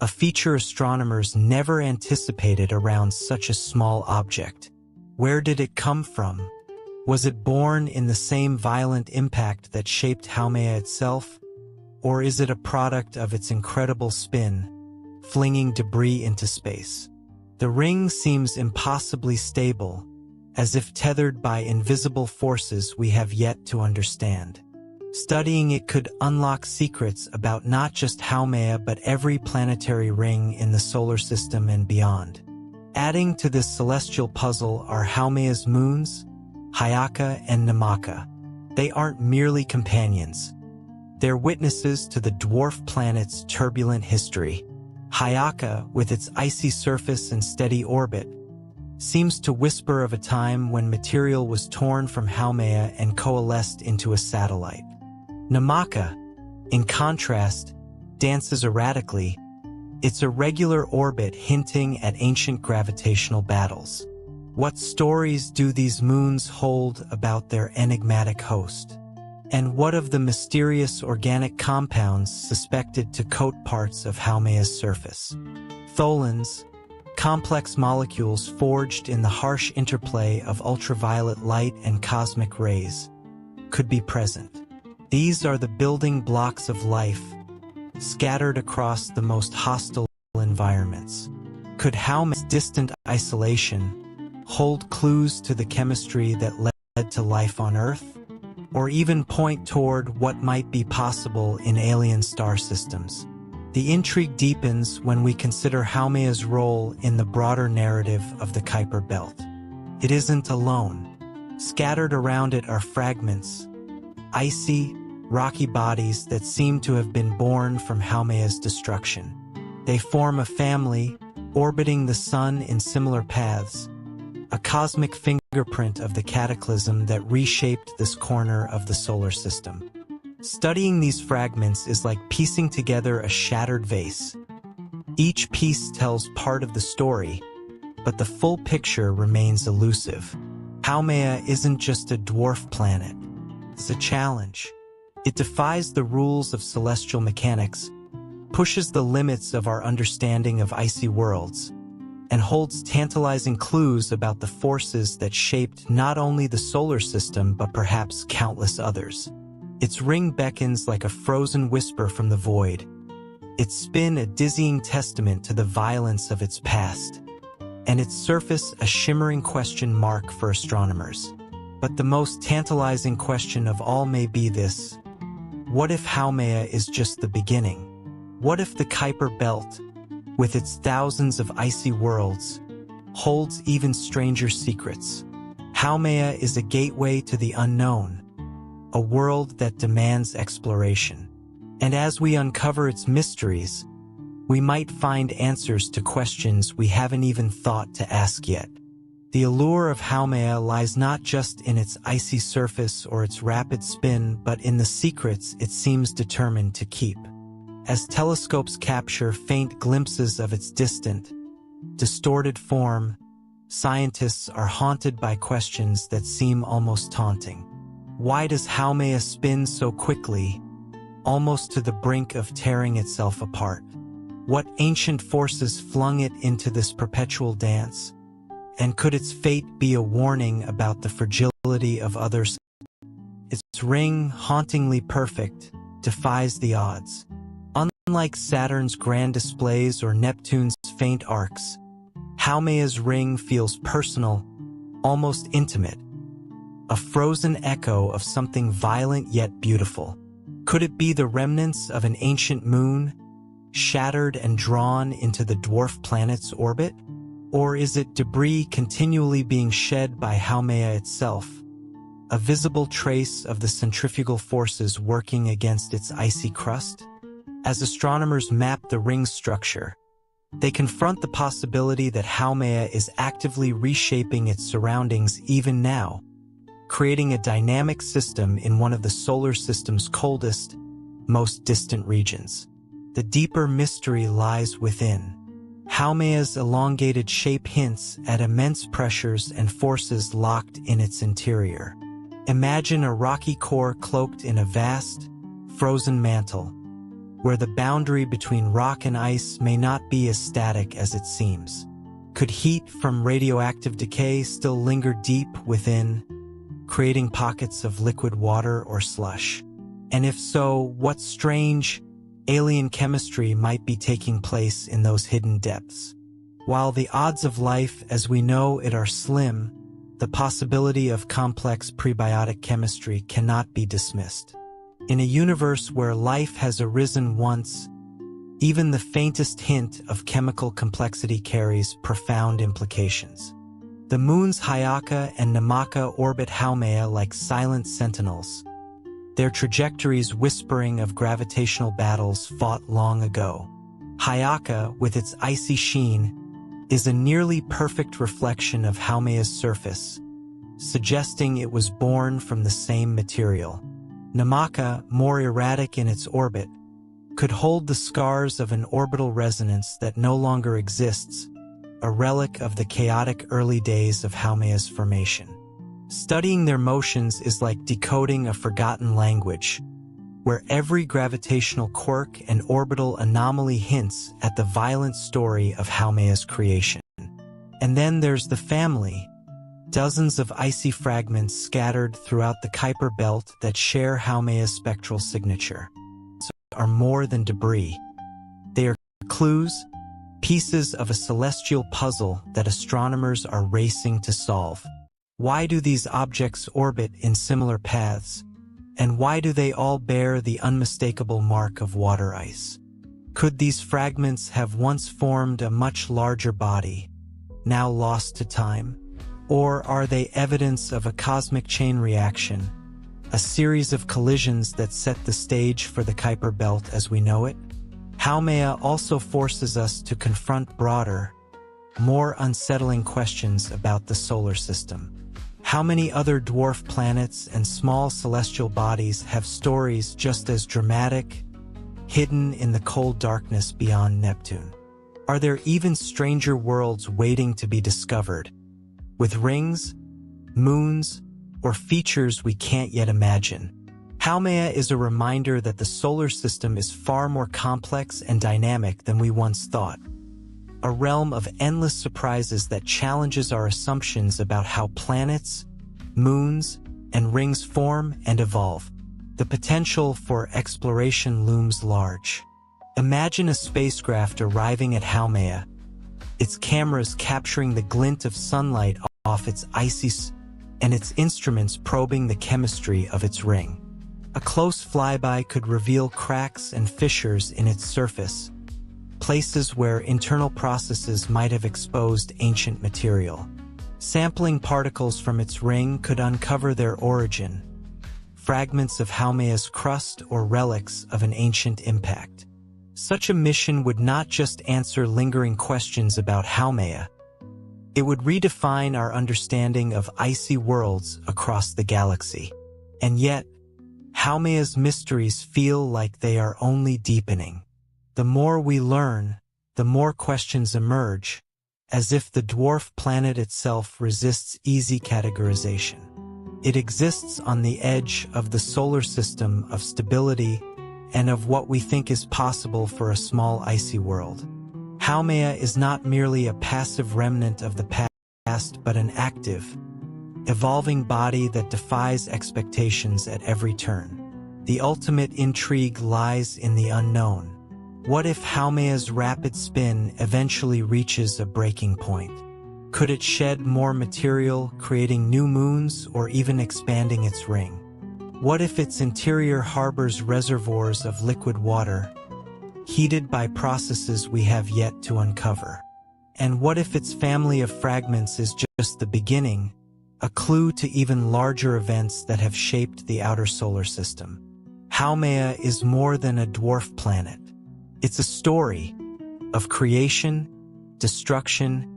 a feature astronomers never anticipated around such a small object. Where did it come from? Was it born in the same violent impact that shaped Haumea itself? Or is it a product of its incredible spin, flinging debris into space? The ring seems impossibly stable, as if tethered by invisible forces we have yet to understand. Studying it could unlock secrets about not just Haumea but every planetary ring in the solar system and beyond. Adding to this celestial puzzle are Haumea's moons, Hayaka and Namaka. They aren't merely companions. They're witnesses to the dwarf planet's turbulent history. Hayaka, with its icy surface and steady orbit, seems to whisper of a time when material was torn from Haumea and coalesced into a satellite. Namaka, in contrast, dances erratically, its irregular orbit hinting at ancient gravitational battles. What stories do these moons hold about their enigmatic host? And what of the mysterious organic compounds suspected to coat parts of Haumea's surface? Tholins, complex molecules forged in the harsh interplay of ultraviolet light and cosmic rays, could be present. These are the building blocks of life, scattered across the most hostile environments. Could Haumea's distant isolation hold clues to the chemistry that led to life on Earth? Or even point toward what might be possible in alien star systems? The intrigue deepens when we consider Haumea's role in the broader narrative of the Kuiper belt. It isn't alone. Scattered around it are fragments, icy, rocky bodies that seem to have been born from Haumea's destruction. They form a family, orbiting the sun in similar paths, a cosmic fingerprint of the cataclysm that reshaped this corner of the solar system. Studying these fragments is like piecing together a shattered vase. Each piece tells part of the story, but the full picture remains elusive. Haumea isn't just a dwarf planet. It's a challenge. It defies the rules of celestial mechanics, pushes the limits of our understanding of icy worlds, and holds tantalizing clues about the forces that shaped not only the solar system but perhaps countless others. Its ring beckons like a frozen whisper from the void, its spin a dizzying testament to the violence of its past, and its surface a shimmering question mark for astronomers. But the most tantalizing question of all may be this: what if Haumea is just the beginning? What if the Kuiper belt, with its thousands of icy worlds, holds even stranger secrets? Haumea is a gateway to the unknown, a world that demands exploration. And as we uncover its mysteries, we might find answers to questions we haven't even thought to ask yet. The allure of Haumea lies not just in its icy surface or its rapid spin, but in the secrets it seems determined to keep. As telescopes capture faint glimpses of its distant, distorted form, scientists are haunted by questions that seem almost taunting. Why does Haumea spin so quickly, almost to the brink of tearing itself apart? What ancient forces flung it into this perpetual dance? And could its fate be a warning about the fragility of others? Its ring, hauntingly perfect, defies the odds. Unlike Saturn's grand displays or Neptune's faint arcs, Haumea's ring feels personal, almost intimate, a frozen echo of something violent yet beautiful. Could it be the remnants of an ancient moon, shattered and drawn into the dwarf planet's orbit? Or is it debris continually being shed by Haumea itself, a visible trace of the centrifugal forces working against its icy crust? As astronomers map the ring's structure, they confront the possibility that Haumea is actively reshaping its surroundings even now, creating a dynamic system in one of the solar system's coldest, most distant regions. The deeper mystery lies within. Haumea's elongated shape hints at immense pressures and forces locked in its interior. Imagine a rocky core cloaked in a vast, frozen mantle, where the boundary between rock and ice may not be as static as it seems. Could heat from radioactive decay still linger deep within, creating pockets of liquid water or slush? And if so, what strange, alien chemistry might be taking place in those hidden depths? While the odds of life as we know it are slim, the possibility of complex prebiotic chemistry cannot be dismissed. In a universe where life has arisen once, even the faintest hint of chemical complexity carries profound implications. The moons Hyaka and Namaka orbit Haumea like silent sentinels, their trajectories whispering of gravitational battles fought long ago. Hyaka, with its icy sheen, is a nearly perfect reflection of Haumea's surface, suggesting it was born from the same material. Namaka, more erratic in its orbit, could hold the scars of an orbital resonance that no longer exists, a relic of the chaotic early days of Haumea's formation. Studying their motions is like decoding a forgotten language, where every gravitational quirk and orbital anomaly hints at the violent story of Haumea's creation. And then there's the family, dozens of icy fragments scattered throughout the Kuiper belt that share Haumea's spectral signature. Are more than debris. They are clues, pieces of a celestial puzzle that astronomers are racing to solve. Why do these objects orbit in similar paths? And why do they all bear the unmistakable mark of water ice? Could these fragments have once formed a much larger body, now lost to time? Or are they evidence of a cosmic chain reaction, a series of collisions that set the stage for the Kuiper belt as we know it? Haumea also forces us to confront broader, more unsettling questions about the solar system. How many other dwarf planets and small celestial bodies have stories just as dramatic, hidden in the cold darkness beyond Neptune? Are there even stranger worlds waiting to be discovered, with rings, moons, or features we can't yet imagine? Haumea is a reminder that the solar system is far more complex and dynamic than we once thought, a realm of endless surprises that challenges our assumptions about how planets, moons, and rings form and evolve. The potential for exploration looms large. Imagine a spacecraft arriving at Haumea, its cameras capturing the glint of sunlight off its icy and its instruments probing the chemistry of its ring. A close flyby could reveal cracks and fissures in its surface, places where internal processes might have exposed ancient material. Sampling particles from its ring could uncover their origin, fragments of Haumea's crust or relics of an ancient impact. Such a mission would not just answer lingering questions about Haumea, it would redefine our understanding of icy worlds across the galaxy. And yet, Haumea's mysteries feel like they are only deepening. The more we learn, the more questions emerge, as if the dwarf planet itself resists easy categorization. It exists on the edge of the solar system of stability and of what we think is possible for a small icy world. Haumea is not merely a passive remnant of the past, but an active, evolving body that defies expectations at every turn. The ultimate intrigue lies in the unknown. What if Haumea's rapid spin eventually reaches a breaking point? Could it shed more material, creating new moons, or even expanding its ring? What if its interior harbors reservoirs of liquid water, heated by processes we have yet to uncover? And what if its family of fragments is just the beginning, a clue to even larger events that have shaped the outer solar system? Haumea is more than a dwarf planet. It's a story of creation, destruction,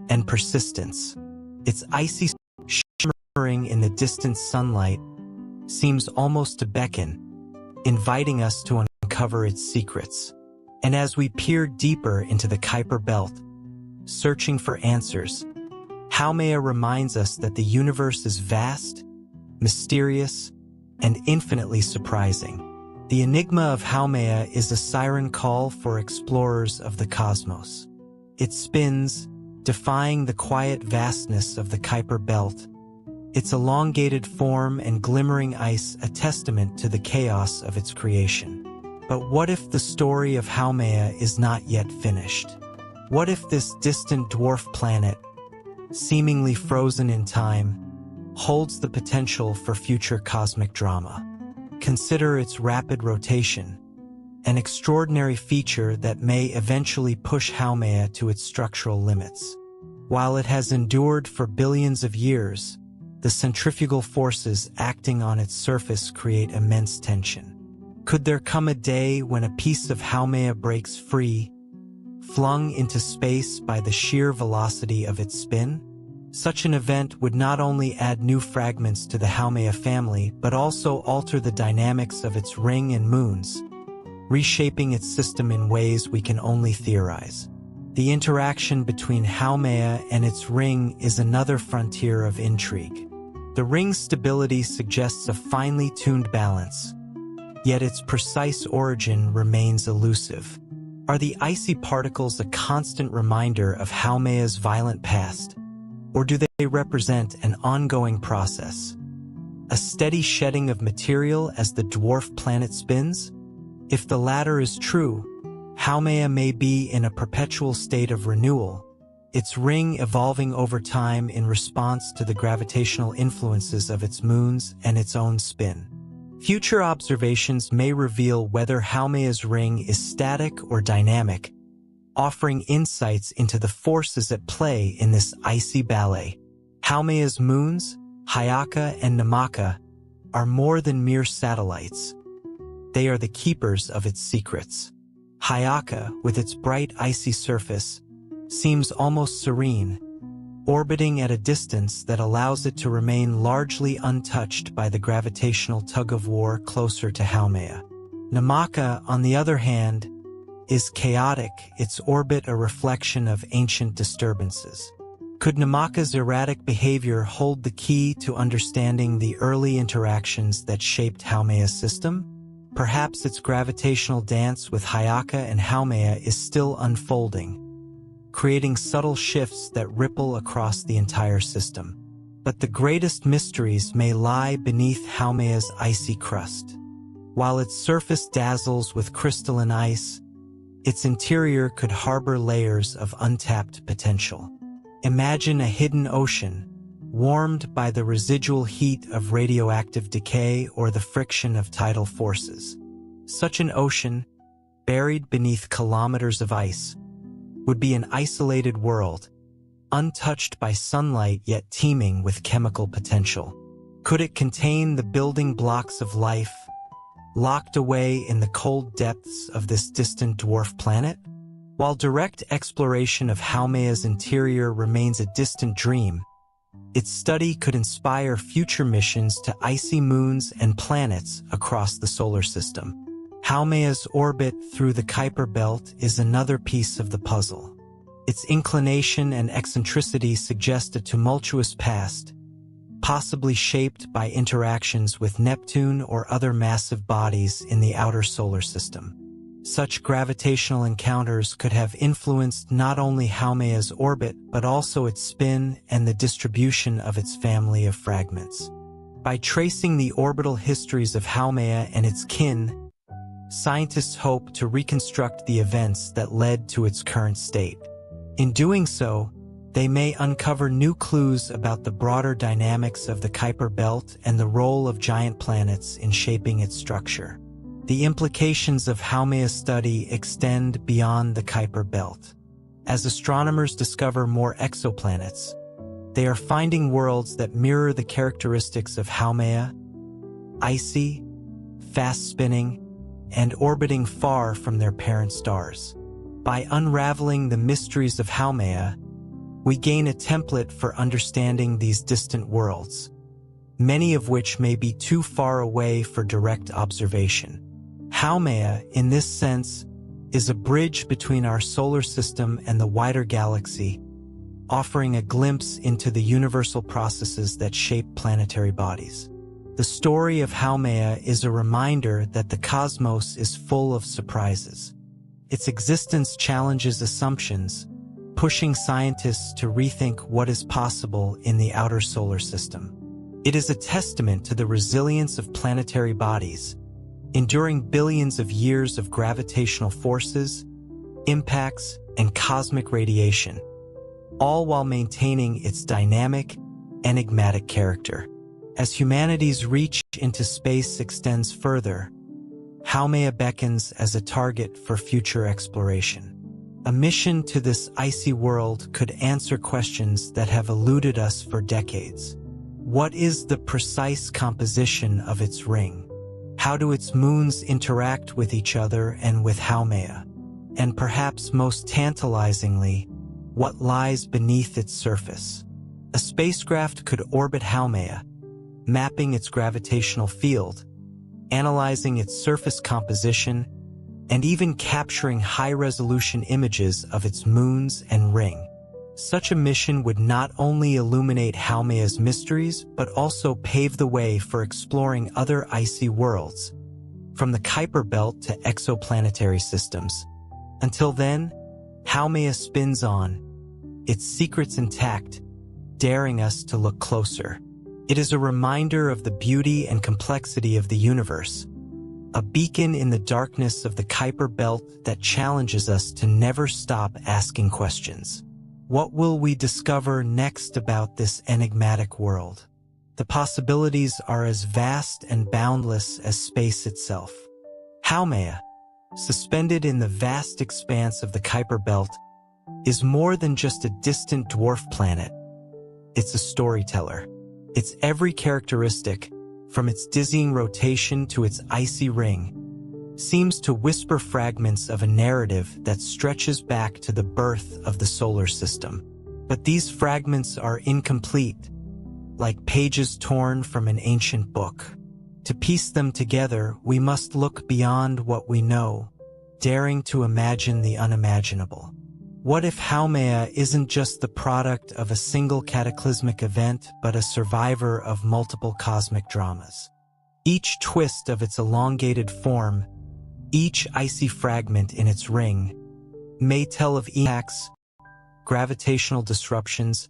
and persistence. Its icy shimmering in the distant sunlight seems almost to beckon, inviting us to uncover its secrets. And as we peer deeper into the Kuiper belt, searching for answers, Haumea reminds us that the universe is vast, mysterious, and infinitely surprising. The enigma of Haumea is a siren call for explorers of the cosmos. It spins, defying the quiet vastness of the Kuiper belt, its elongated form and glimmering ice a testament to the chaos of its creation. But what if the story of Haumea is not yet finished? What if this distant dwarf planet, seemingly frozen in time, holds the potential for future cosmic drama? Consider its rapid rotation, an extraordinary feature that may eventually push Haumea to its structural limits. While it has endured for billions of years, the centrifugal forces acting on its surface create immense tension. Could there come a day when a piece of Haumea breaks free, flung into space by the sheer velocity of its spin? Such an event would not only add new fragments to the Haumea family, but also alter the dynamics of its ring and moons, reshaping its system in ways we can only theorize. The interaction between Haumea and its ring is another frontier of intrigue. The ring's stability suggests a finely tuned balance, yet its precise origin remains elusive. Are the icy particles a constant reminder of Haumea's violent past, or do they represent an ongoing process, a steady shedding of material as the dwarf planet spins? If the latter is true, Haumea may be in a perpetual state of renewal, its ring evolving over time in response to the gravitational influences of its moons and its own spin. Future observations may reveal whether Haumea's ring is static or dynamic, offering insights into the forces at play in this icy ballet. Haumea's moons, Hayaka and Namaka, are more than mere satellites. They are the keepers of its secrets. Hayaka, with its bright icy surface, seems almost serene, orbiting at a distance that allows it to remain largely untouched by the gravitational tug-of-war closer to Haumea. Namaka, on the other hand, is chaotic, its orbit a reflection of ancient disturbances. Could Namaka's erratic behavior hold the key to understanding the early interactions that shaped Haumea's system? Perhaps its gravitational dance with Hayaka and Haumea is still unfolding, creating subtle shifts that ripple across the entire system. But the greatest mysteries may lie beneath Haumea's icy crust. While its surface dazzles with crystalline ice, its interior could harbor layers of untapped potential. Imagine a hidden ocean, warmed by the residual heat of radioactive decay or the friction of tidal forces. Such an ocean, buried beneath kilometers of ice, would be an isolated world, untouched by sunlight yet teeming with chemical potential. Could it contain the building blocks of life, locked away in the cold depths of this distant dwarf planet? While direct exploration of Haumea's interior remains a distant dream, its study could inspire future missions to icy moons and planets across the solar system. Haumea's orbit through the Kuiper belt is another piece of the puzzle. Its inclination and eccentricity suggest a tumultuous past, possibly shaped by interactions with Neptune or other massive bodies in the outer solar system. Such gravitational encounters could have influenced not only Haumea's orbit but also its spin and the distribution of its family of fragments. By tracing the orbital histories of Haumea and its kin, scientists hope to reconstruct the events that led to its current state. In doing so, they may uncover new clues about the broader dynamics of the Kuiper belt and the role of giant planets in shaping its structure. The implications of Haumea's study extend beyond the Kuiper belt. As astronomers discover more exoplanets, they are finding worlds that mirror the characteristics of Haumea: icy, fast-spinning, and orbiting far from their parent stars. By unraveling the mysteries of Haumea, we gain a template for understanding these distant worlds, many of which may be too far away for direct observation. Haumea, in this sense, is a bridge between our solar system and the wider galaxy, offering a glimpse into the universal processes that shape planetary bodies. The story of Haumea is a reminder that the cosmos is full of surprises. Its existence challenges assumptions, pushing scientists to rethink what is possible in the outer solar system. It is a testament to the resilience of planetary bodies, enduring billions of years of gravitational forces, impacts, and cosmic radiation, all while maintaining its dynamic, enigmatic character. As humanity's reach into space extends further, Haumea beckons as a target for future exploration. A mission to this icy world could answer questions that have eluded us for decades. What is the precise composition of its ring? How do its moons interact with each other and with Haumea? And perhaps most tantalizingly, what lies beneath its surface? A spacecraft could orbit Haumea, mapping its gravitational field, analyzing its surface composition, and even capturing high-resolution images of its moons and ring. Such a mission would not only illuminate Haumea's mysteries, but also pave the way for exploring other icy worlds, from the Kuiper belt to exoplanetary systems. Until then, Haumea spins on, its secrets intact, daring us to look closer. It is a reminder of the beauty and complexity of the universe, a beacon in the darkness of the Kuiper belt that challenges us to never stop asking questions. What will we discover next about this enigmatic world? The possibilities are as vast and boundless as space itself. Haumea, suspended in the vast expanse of the Kuiper belt, is more than just a distant dwarf planet. It's a storyteller. Its every characteristic, from its dizzying rotation to its icy ring, seems to whisper fragments of a narrative that stretches back to the birth of the solar system. But these fragments are incomplete, like pages torn from an ancient book. To piece them together, we must look beyond what we know, daring to imagine the unimaginable. What if Haumea isn't just the product of a single cataclysmic event, but a survivor of multiple cosmic dramas? Each twist of its elongated form, each icy fragment in its ring, may tell of impacts, gravitational disruptions,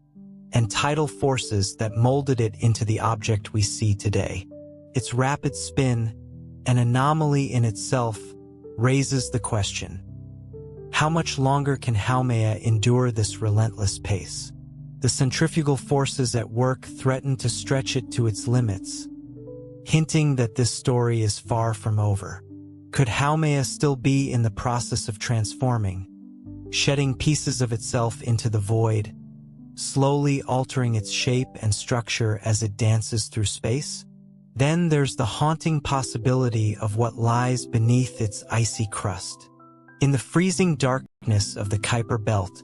and tidal forces that molded it into the object we see today. Its rapid spin, an anomaly in itself, raises the question: how much longer can Haumea endure this relentless pace? The centrifugal forces at work threaten to stretch it to its limits, hinting that this story is far from over. Could Haumea still be in the process of transforming, shedding pieces of itself into the void, slowly altering its shape and structure as it dances through space? Then there's the haunting possibility of what lies beneath its icy crust. In the freezing darkness of the Kuiper belt,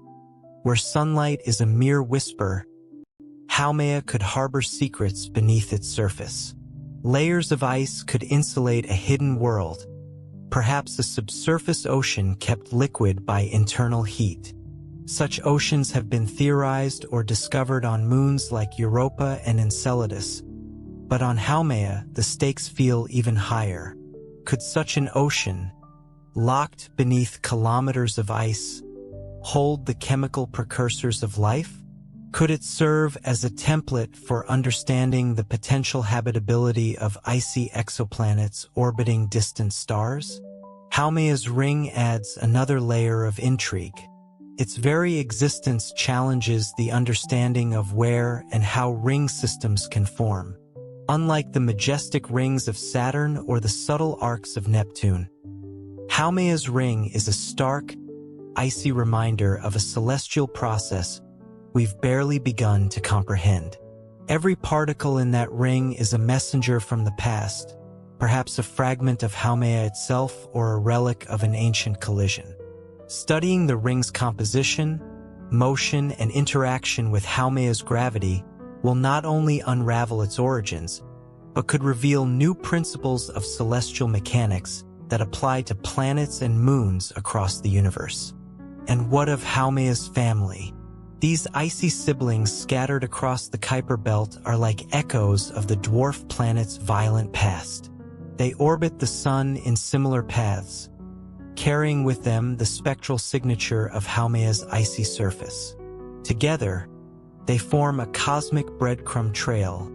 where sunlight is a mere whisper, Haumea could harbor secrets beneath its surface. Layers of ice could insulate a hidden world, perhaps a subsurface ocean kept liquid by internal heat. Such oceans have been theorized or discovered on moons like Europa and Enceladus, but on Haumea the stakes feel even higher. Could such an ocean, locked beneath kilometers of ice, hold the chemical precursors of life? Could it serve as a template for understanding the potential habitability of icy exoplanets orbiting distant stars? Haumea's ring adds another layer of intrigue. Its very existence challenges the understanding of where and how ring systems can form. Unlike the majestic rings of Saturn or the subtle arcs of Neptune, Haumea's ring is a stark, icy reminder of a celestial process we've barely begun to comprehend. Every particle in that ring is a messenger from the past, perhaps a fragment of Haumea itself or a relic of an ancient collision. Studying the ring's composition, motion, and interaction with Haumea's gravity will not only unravel its origins, but could reveal new principles of celestial mechanics that apply to planets and moons across the universe. And what of Haumea's family? These icy siblings scattered across the Kuiper belt are like echoes of the dwarf planet's violent past. They orbit the sun in similar paths, carrying with them the spectral signature of Haumea's icy surface. Together, they form a cosmic breadcrumb trail,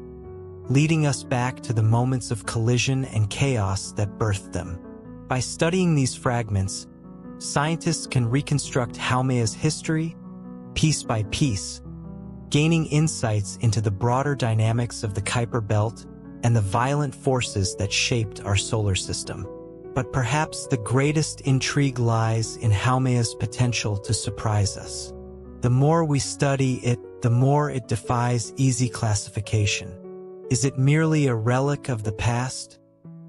leading us back to the moments of collision and chaos that birthed them. By studying these fragments, scientists can reconstruct Haumea's history, piece by piece, gaining insights into the broader dynamics of the Kuiper belt and the violent forces that shaped our solar system. But perhaps the greatest intrigue lies in Haumea's potential to surprise us. The more we study it, the more it defies easy classification. Is it merely a relic of the past,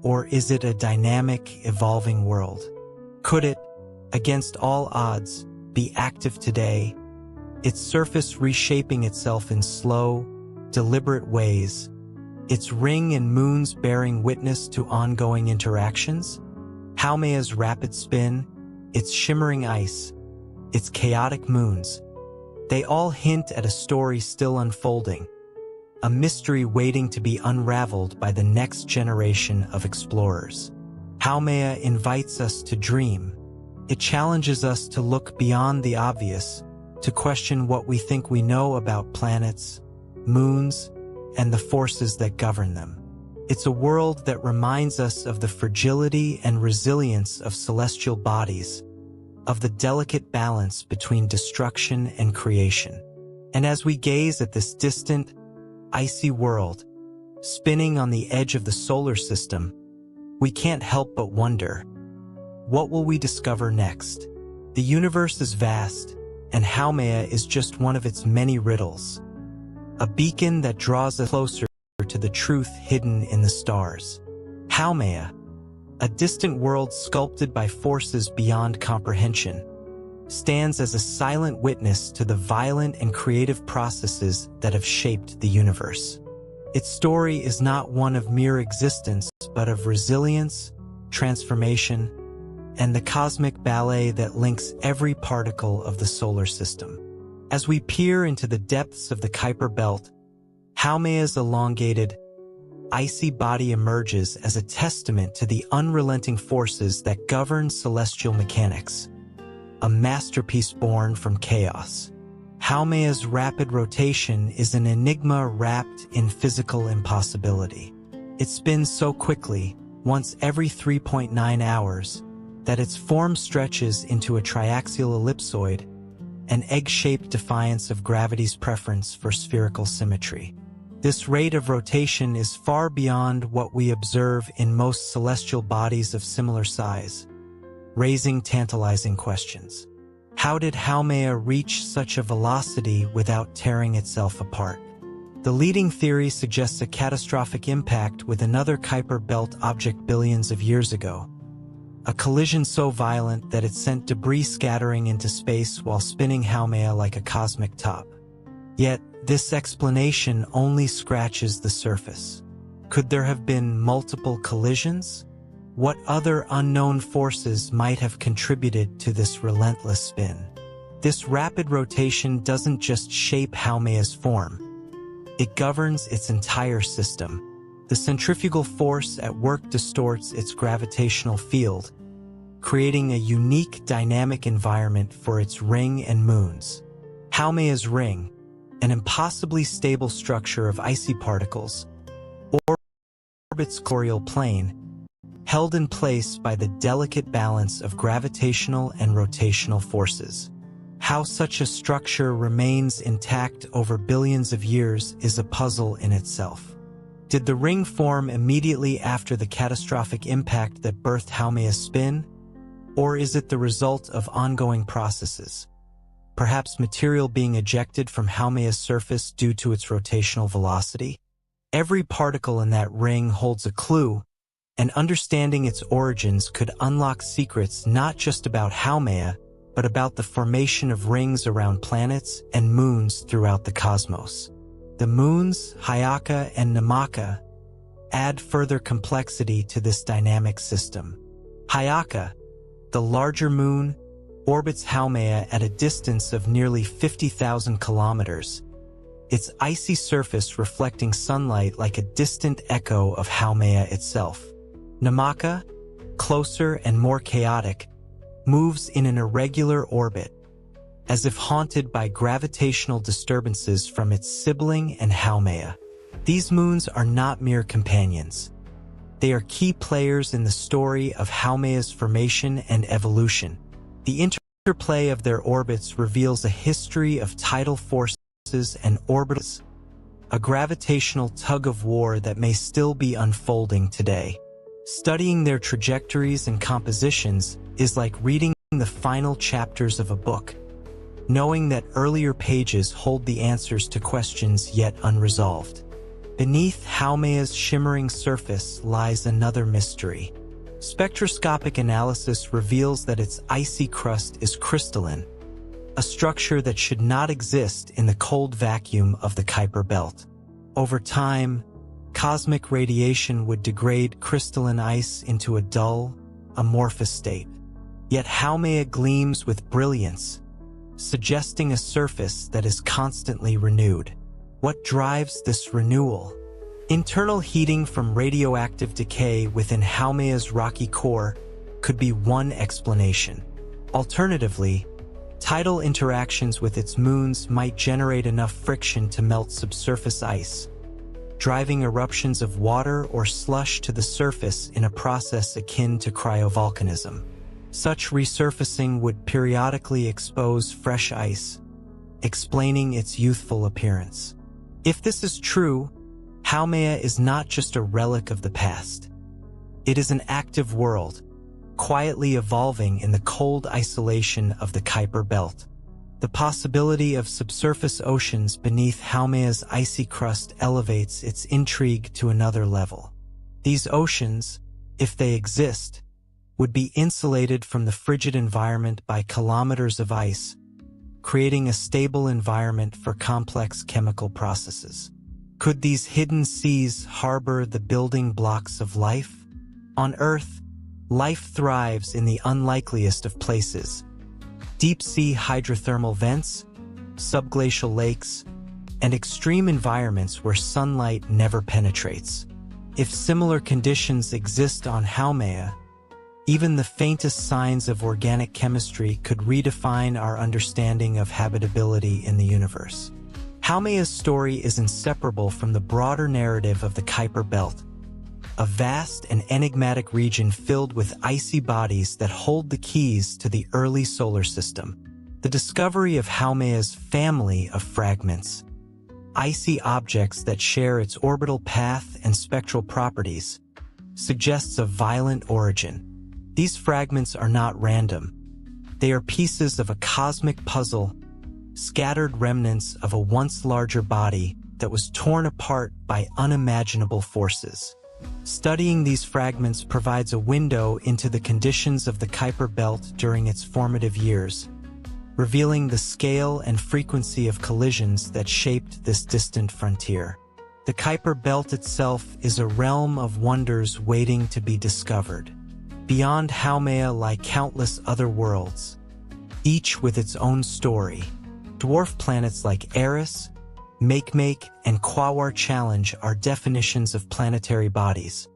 or is it a dynamic, evolving world? Could it, against all odds, be active today, its surface reshaping itself in slow, deliberate ways, its ring and moons bearing witness to ongoing interactions? Haumea's rapid spin, its shimmering ice, its chaotic moons, they all hint at a story still unfolding, a mystery waiting to be unraveled by the next generation of explorers. Haumea invites us to dream. It challenges us to look beyond the obvious, to question what we think we know about planets, moons, and the forces that govern them. It's a world that reminds us of the fragility and resilience of celestial bodies, of the delicate balance between destruction and creation. And as we gaze at this distant, icy world, spinning on the edge of the solar system, we can't help but wonder, what will we discover next? The universe is vast, and Haumea is just one of its many riddles, a beacon that draws us closer to the truth hidden in the stars. Haumea, a distant world sculpted by forces beyond comprehension, stands as a silent witness to the violent and creative processes that have shaped the universe. Its story is not one of mere existence, but of resilience, transformation, and the cosmic ballet that links every particle of the solar system. As we peer into the depths of the Kuiper belt, Haumea's elongated, icy body emerges as a testament to the unrelenting forces that govern celestial mechanics, a masterpiece born from chaos. Haumea's rapid rotation is an enigma wrapped in physical impossibility. It spins so quickly, once every 3.9 hours, that its form stretches into a triaxial ellipsoid, an egg-shaped defiance of gravity's preference for spherical symmetry. This rate of rotation is far beyond what we observe in most celestial bodies of similar size, raising tantalizing questions. How did Haumea reach such a velocity without tearing itself apart? The leading theory suggests a catastrophic impact with another Kuiper belt object billions of years ago, a collision so violent that it sent debris scattering into space while spinning Haumea like a cosmic top. Yet, this explanation only scratches the surface. Could there have been multiple collisions? What other unknown forces might have contributed to this relentless spin? This rapid rotation doesn't just shape Haumea's form. It governs its entire system. The centrifugal force at work distorts its gravitational field, creating a unique dynamic environment for its ring and moons. Haumea's ring, an impossibly stable structure of icy particles, orbits corporeal plane, held in place by the delicate balance of gravitational and rotational forces. How such a structure remains intact over billions of years is a puzzle in itself. Did the ring form immediately after the catastrophic impact that birthed Haumea's spin? Or is it the result of ongoing processes? Perhaps material being ejected from Haumea's surface due to its rotational velocity? Every particle in that ring holds a clue, and understanding its origins could unlock secrets not just about Haumea, but about the formation of rings around planets and moons throughout the cosmos. The moons, Haumea and Namaka, add further complexity to this dynamic system. Haumea, the larger moon, orbits Haumea at a distance of nearly 50,000 kilometers, its icy surface reflecting sunlight like a distant echo of Haumea itself. Namaka, closer and more chaotic, moves in an irregular orbit, as if haunted by gravitational disturbances from its sibling and Haumea. These moons are not mere companions. They are key players in the story of Haumea's formation and evolution. The interplay of their orbits reveals a history of tidal forces and orbitals, a gravitational tug-of-war that may still be unfolding today. Studying their trajectories and compositions is like reading the final chapters of a book, knowing that earlier pages hold the answers to questions yet unresolved. Beneath Haumea's shimmering surface lies another mystery. Spectroscopic analysis reveals that its icy crust is crystalline, a structure that should not exist in the cold vacuum of the Kuiper belt. Over time, cosmic radiation would degrade crystalline ice into a dull, amorphous state. Yet Haumea gleams with brilliance, suggesting a surface that is constantly renewed. What drives this renewal? Internal heating from radioactive decay within Haumea's rocky core could be one explanation. Alternatively, tidal interactions with its moons might generate enough friction to melt subsurface ice, driving eruptions of water or slush to the surface in a process akin to cryovolcanism. Such resurfacing would periodically expose fresh ice, explaining its youthful appearance. If this is true, Haumea is not just a relic of the past. It is an active world, quietly evolving in the cold isolation of the Kuiper belt. The possibility of subsurface oceans beneath Haumea's icy crust elevates its intrigue to another level. These oceans, if they exist, would be insulated from the frigid environment by kilometers of ice, creating a stable environment for complex chemical processes. Could these hidden seas harbor the building blocks of life? On Earth, life thrives in the unlikeliest of places: deep-sea hydrothermal vents, subglacial lakes, and extreme environments where sunlight never penetrates. If similar conditions exist on Haumea, Even the faintest signs of organic chemistry could redefine our understanding of habitability in the universe. Haumea's story is inseparable from the broader narrative of the Kuiper Belt, a vast and enigmatic region filled with icy bodies that hold the keys to the early solar system. The discovery of Haumea's family of fragments, icy objects that share its orbital path and spectral properties, suggests a violent origin. These fragments are not random. They are pieces of a cosmic puzzle, scattered remnants of a once larger body that was torn apart by unimaginable forces. Studying these fragments provides a window into the conditions of the Kuiper Belt during its formative years, revealing the scale and frequency of collisions that shaped this distant frontier. The Kuiper Belt itself is a realm of wonders waiting to be discovered. Beyond Haumea lie countless other worlds, each with its own story. Dwarf planets like Eris, Makemake, and Quawar challenge our definitions of planetary bodies,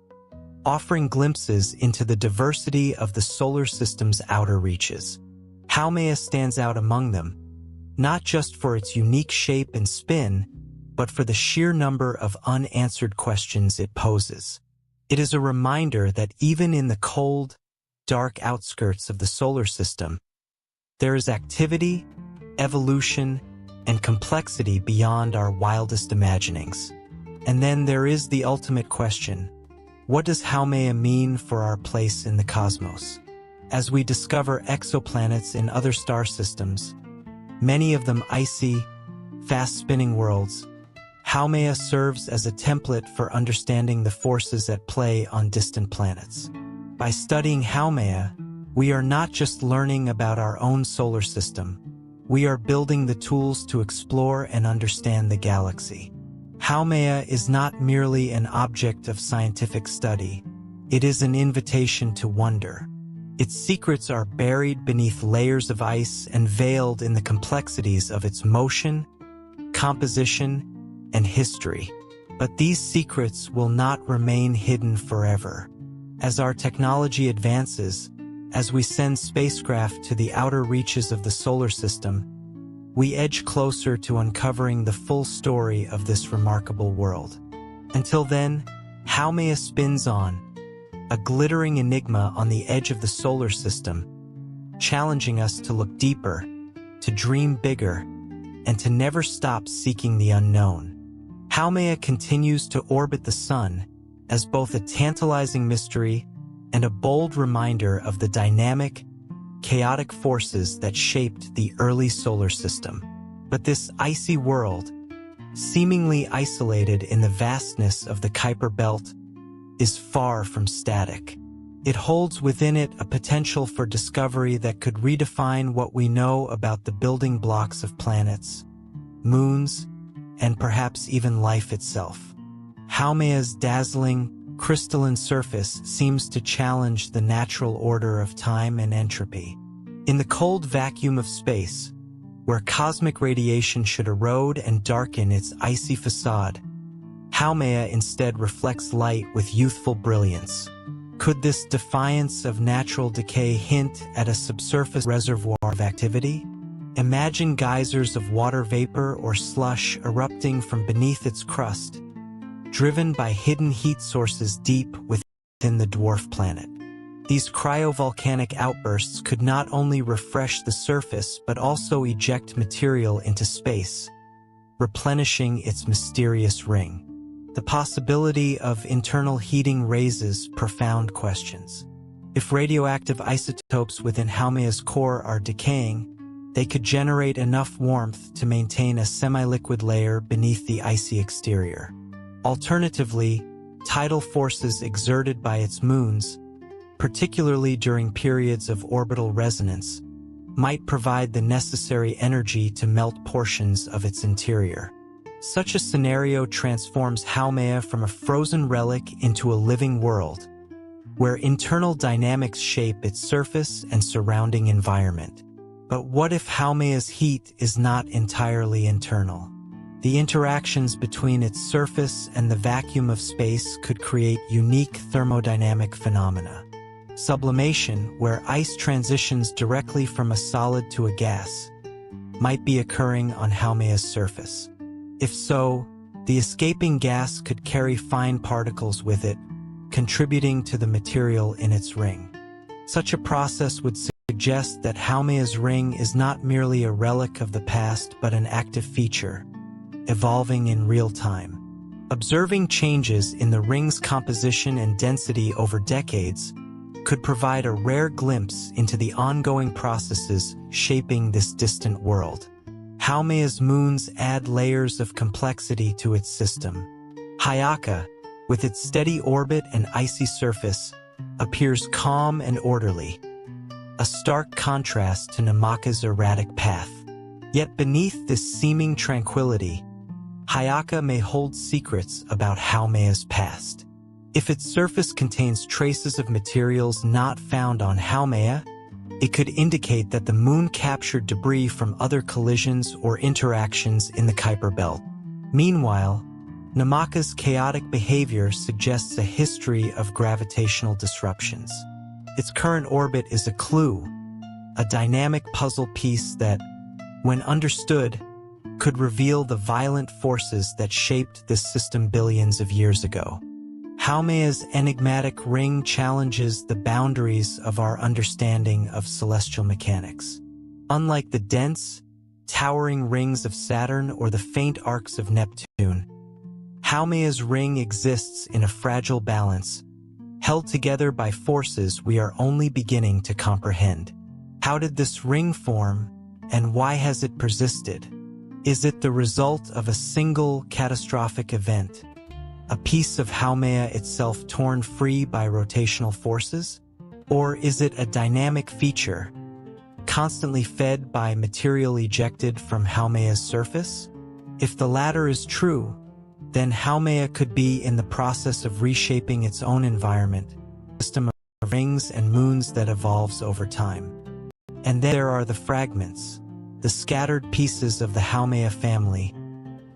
offering glimpses into the diversity of the solar system's outer reaches. Haumea stands out among them, not just for its unique shape and spin, but for the sheer number of unanswered questions it poses. It is a reminder that even in the cold, dark outskirts of the solar system, there is activity, evolution, and complexity beyond our wildest imaginings. And then there is the ultimate question: what does Haumea mean for our place in the cosmos? As we discover exoplanets in other star systems, many of them icy, fast-spinning worlds, Haumea serves as a template for understanding the forces at play on distant planets. By studying Haumea, we are not just learning about our own solar system, we are building the tools to explore and understand the galaxy. Haumea is not merely an object of scientific study, it is an invitation to wonder. Its secrets are buried beneath layers of ice and veiled in the complexities of its motion, composition, and history. But these secrets will not remain hidden forever. As our technology advances, as we send spacecraft to the outer reaches of the solar system, we edge closer to uncovering the full story of this remarkable world. Until then, Haumea spins on, a glittering enigma on the edge of the solar system, challenging us to look deeper, to dream bigger, and to never stop seeking the unknown. Haumea continues to orbit the Sun as both a tantalizing mystery and a bold reminder of the dynamic, chaotic forces that shaped the early solar system. But this icy world, seemingly isolated in the vastness of the Kuiper Belt, is far from static. It holds within it a potential for discovery that could redefine what we know about the building blocks of planets, moons, and perhaps even life itself. Haumea's dazzling, crystalline surface seems to challenge the natural order of time and entropy. In the cold vacuum of space, where cosmic radiation should erode and darken its icy facade, Haumea instead reflects light with youthful brilliance. Could this defiance of natural decay hint at a subsurface reservoir of activity? Imagine geysers of water vapor or slush erupting from beneath its crust, driven by hidden heat sources deep within the dwarf planet. These cryovolcanic outbursts could not only refresh the surface but also eject material into space, replenishing its mysterious ring. The possibility of internal heating raises profound questions. If radioactive isotopes within Haumea's core are decaying, they could generate enough warmth to maintain a semi-liquid layer beneath the icy exterior. Alternatively, tidal forces exerted by its moons, particularly during periods of orbital resonance, might provide the necessary energy to melt portions of its interior. Such a scenario transforms Haumea from a frozen relic into a living world, where internal dynamics shape its surface and surrounding environment. But what if Haumea's heat is not entirely internal? The interactions between its surface and the vacuum of space could create unique thermodynamic phenomena. Sublimation, where ice transitions directly from a solid to a gas, might be occurring on Haumea's surface. If so, the escaping gas could carry fine particles with it, contributing to the material in its ring. Such a process would suggest that Haumea's ring is not merely a relic of the past but an active feature, evolving in real time. Observing changes in the ring's composition and density over decades could provide a rare glimpse into the ongoing processes shaping this distant world. Haumea's moons add layers of complexity to its system. Haumea, with its steady orbit and icy surface, appears calm and orderly, a stark contrast to Namaka's erratic path. Yet beneath this seeming tranquility, Haumea may hold secrets about Haumea's past. If its surface contains traces of materials not found on Haumea, it could indicate that the moon captured debris from other collisions or interactions in the Kuiper belt. Meanwhile, Namaka's chaotic behavior suggests a history of gravitational disruptions. Its current orbit is a clue, a dynamic puzzle piece that, when understood, could reveal the violent forces that shaped this system billions of years ago. Haumea's enigmatic ring challenges the boundaries of our understanding of celestial mechanics. Unlike the dense, towering rings of Saturn or the faint arcs of Neptune, Haumea's ring exists in a fragile balance, held together by forces we are only beginning to comprehend. How did this ring form, and why has it persisted? Is it the result of a single catastrophic event? A piece of Haumea itself torn free by rotational forces? Or is it a dynamic feature, constantly fed by material ejected from Haumea's surface? If the latter is true, then Haumea could be in the process of reshaping its own environment, a system of rings and moons that evolves over time. And then there are the fragments, the scattered pieces of the Haumea family,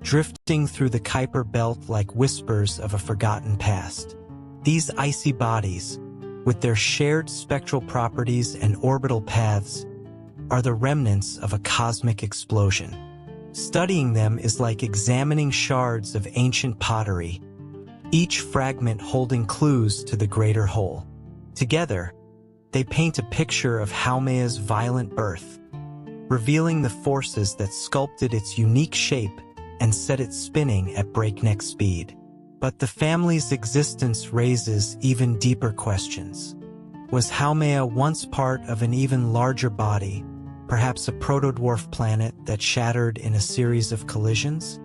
drifting through the Kuiper belt like whispers of a forgotten past. These icy bodies, with their shared spectral properties and orbital paths, are the remnants of a cosmic explosion. Studying them is like examining shards of ancient pottery, each fragment holding clues to the greater whole. Together, they paint a picture of Haumea's violent birth, revealing the forces that sculpted its unique shape and set it spinning at breakneck speed. But the family's existence raises even deeper questions. Was Haumea once part of an even larger body, perhaps a proto-dwarf planet that shattered in a series of collisions?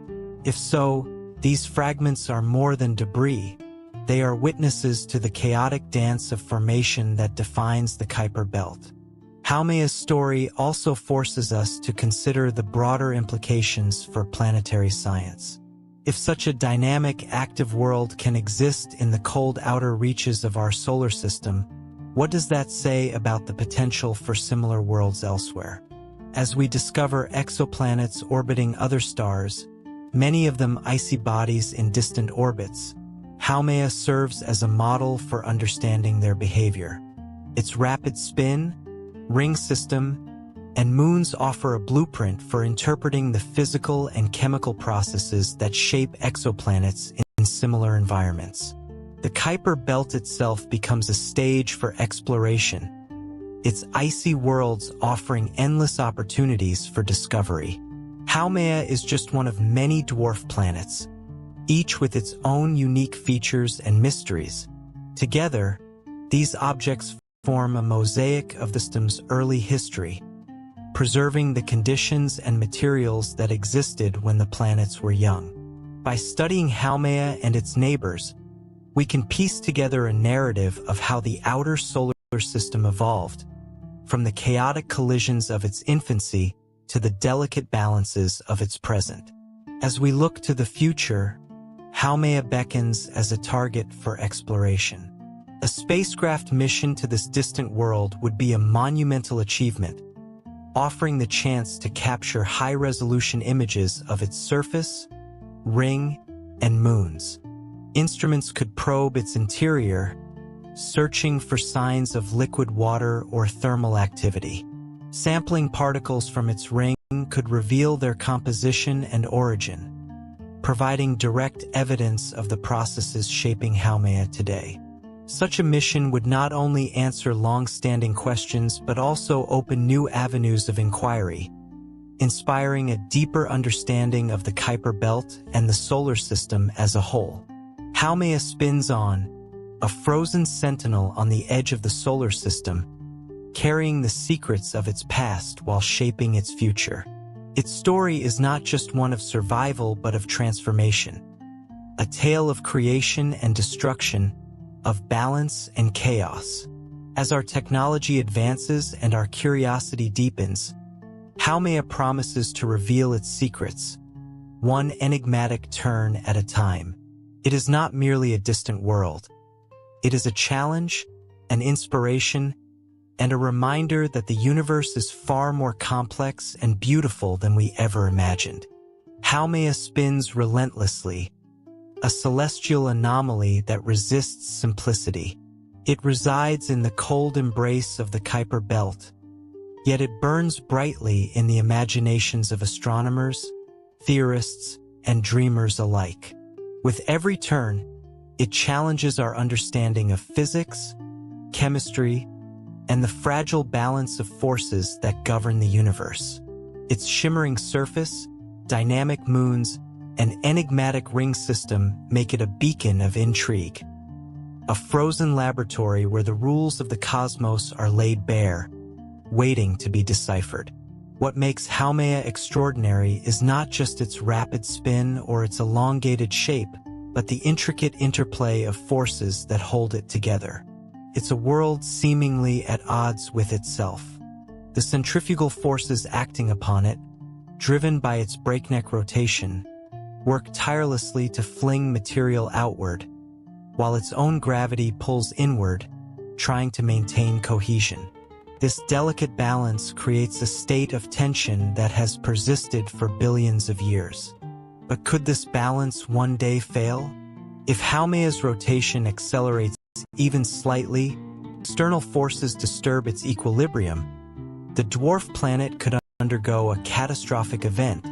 If so, these fragments are more than debris. They are witnesses to the chaotic dance of formation that defines the Kuiper belt. Haumea's story also forces us to consider the broader implications for planetary science. If such a dynamic, active world can exist in the cold outer reaches of our solar system, what does that say about the potential for similar worlds elsewhere? As we discover exoplanets orbiting other stars, many of them icy bodies in distant orbits, Haumea serves as a model for understanding their behavior. Its rapid spin, ring system, and moons offer a blueprint for interpreting the physical and chemical processes that shape exoplanets in similar environments. The Kuiper belt itself becomes a stage for exploration, its icy worlds offering endless opportunities for discovery. Haumea is just one of many dwarf planets, each with its own unique features and mysteries. Together, these objects form a mosaic of the system's early history, preserving the conditions and materials that existed when the planets were young. By studying Haumea and its neighbors, we can piece together a narrative of how the outer solar system evolved, from the chaotic collisions of its infancy to the delicate balances of its present. As we look to the future, Haumea beckons as a target for exploration. A spacecraft mission to this distant world would be a monumental achievement, offering the chance to capture high-resolution images of its surface, ring, and moons. Instruments could probe its interior, searching for signs of liquid water or thermal activity. Sampling particles from its ring could reveal their composition and origin, providing direct evidence of the processes shaping Haumea today. Such a mission would not only answer long-standing questions but also open new avenues of inquiry, inspiring a deeper understanding of the Kuiper belt and the solar system as a whole. Haumea spins on, a frozen sentinel on the edge of the solar system, carrying the secrets of its past while shaping its future. Its story is not just one of survival but of transformation, a tale of creation and destruction, of balance and chaos. As our technology advances and our curiosity deepens, Haumea promises to reveal its secrets, one enigmatic turn at a time. It is not merely a distant world. It is a challenge, an inspiration, and a reminder that the universe is far more complex and beautiful than we ever imagined. Haumea spins relentlessly, a celestial anomaly that resists simplicity. It resides in the cold embrace of the Kuiper belt, yet it burns brightly in the imaginations of astronomers, theorists, and dreamers alike. With every turn, it challenges our understanding of physics, chemistry, and the fragile balance of forces that govern the universe. Its shimmering surface, dynamic moons, and enigmatic ring system make it a beacon of intrigue. A frozen laboratory where the rules of the cosmos are laid bare, waiting to be deciphered. What makes Haumea extraordinary is not just its rapid spin or its elongated shape, but the intricate interplay of forces that hold it together. It's a world seemingly at odds with itself. The centrifugal forces acting upon it, driven by its breakneck rotation, work tirelessly to fling material outward, while its own gravity pulls inward, trying to maintain cohesion. This delicate balance creates a state of tension that has persisted for billions of years. But could this balance one day fail? If Haumea's rotation accelerates even slightly, external forces disturb its equilibrium, the dwarf planet could undergo a catastrophic event,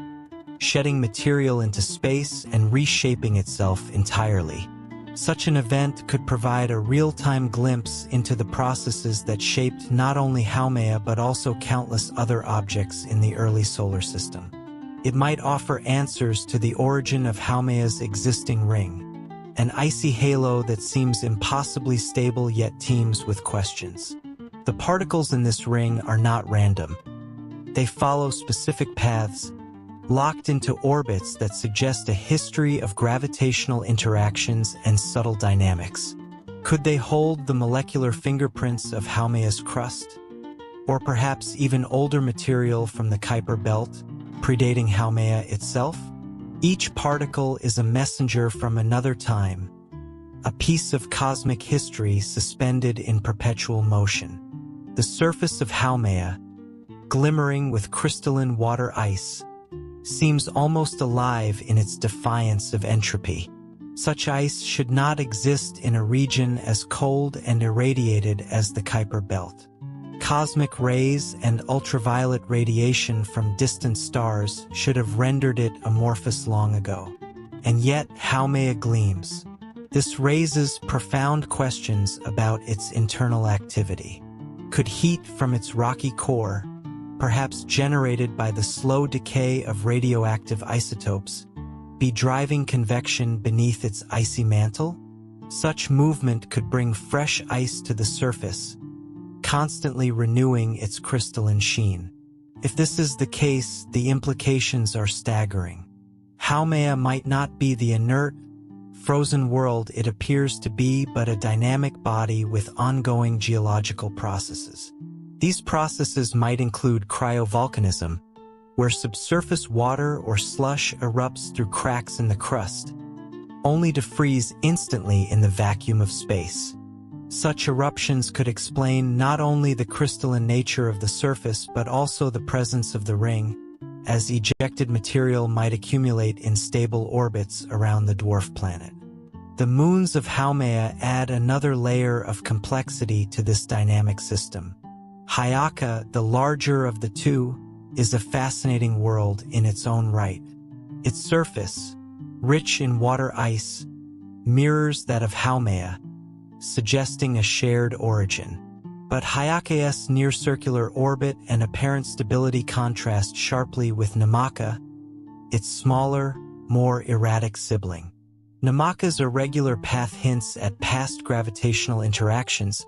shedding material into space and reshaping itself entirely. Such an event could provide a real-time glimpse into the processes that shaped not only Haumea but also countless other objects in the early solar system. It might offer answers to the origin of Haumea's existing ring, an icy halo that seems impossibly stable yet teems with questions. The particles in this ring are not random. They follow specific paths, locked into orbits that suggest a history of gravitational interactions and subtle dynamics. Could they hold the molecular fingerprints of Haumea's crust? Or perhaps even older material from the Kuiper belt, predating Haumea itself? Each particle is a messenger from another time, a piece of cosmic history suspended in perpetual motion. The surface of Haumea, glimmering with crystalline water ice, seems almost alive in its defiance of entropy. Such ice should not exist in a region as cold and irradiated as the Kuiper belt. Cosmic rays and ultraviolet radiation from distant stars should have rendered it amorphous long ago. And yet Haumea gleams. This raises profound questions about its internal activity. Could heat from its rocky core, perhaps generated by the slow decay of radioactive isotopes, be driving convection beneath its icy mantle? Such movement could bring fresh ice to the surface, constantly renewing its crystalline sheen. If this is the case, the implications are staggering. Haumea might not be the inert, frozen world it appears to be, but a dynamic body with ongoing geological processes. These processes might include cryovolcanism, where subsurface water or slush erupts through cracks in the crust, only to freeze instantly in the vacuum of space. Such eruptions could explain not only the crystalline nature of the surface but also the presence of the ring, as ejected material might accumulate in stable orbits around the dwarf planet. The moons of Haumea add another layer of complexity to this dynamic system. Haumea, the larger of the two, is a fascinating world in its own right. Its surface, rich in water ice, mirrors that of Haumea, suggesting a shared origin. But Haumea's near-circular orbit and apparent stability contrast sharply with Namaka, its smaller, more erratic sibling. Namaka's irregular path hints at past gravitational interactions,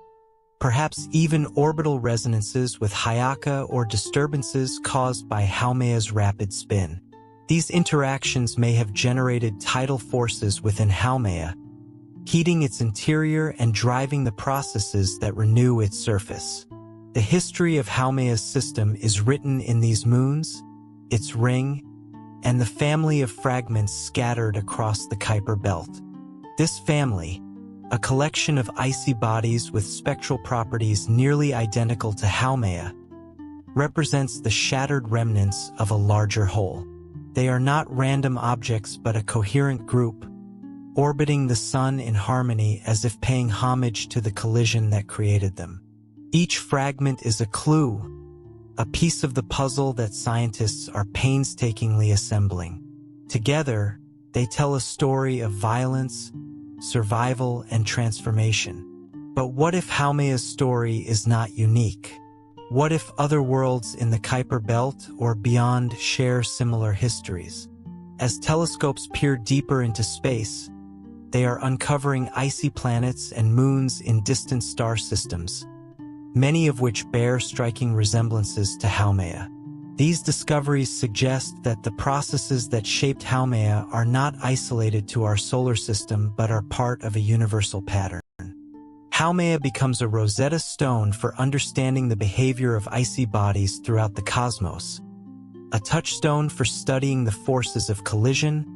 perhaps even orbital resonances with Haumea or disturbances caused by Haumea's rapid spin. These interactions may have generated tidal forces within Haumea, heating its interior and driving the processes that renew its surface. The history of Haumea's system is written in these moons, its ring, and the family of fragments scattered across the Kuiper belt. This family, a collection of icy bodies with spectral properties nearly identical to Haumea, represents the shattered remnants of a larger whole. They are not random objects but a coherent group, orbiting the sun in harmony as if paying homage to the collision that created them. Each fragment is a clue, a piece of the puzzle that scientists are painstakingly assembling. Together, they tell a story of violence, survival, and transformation. But what if Haumea's story is not unique? What if other worlds in the Kuiper belt or beyond share similar histories? As telescopes peer deeper into space, they are uncovering icy planets and moons in distant star systems, many of which bear striking resemblances to Haumea. These discoveries suggest that the processes that shaped Haumea are not isolated to our solar system but are part of a universal pattern. Haumea becomes a Rosetta Stone for understanding the behavior of icy bodies throughout the cosmos, a touchstone for studying the forces of collision,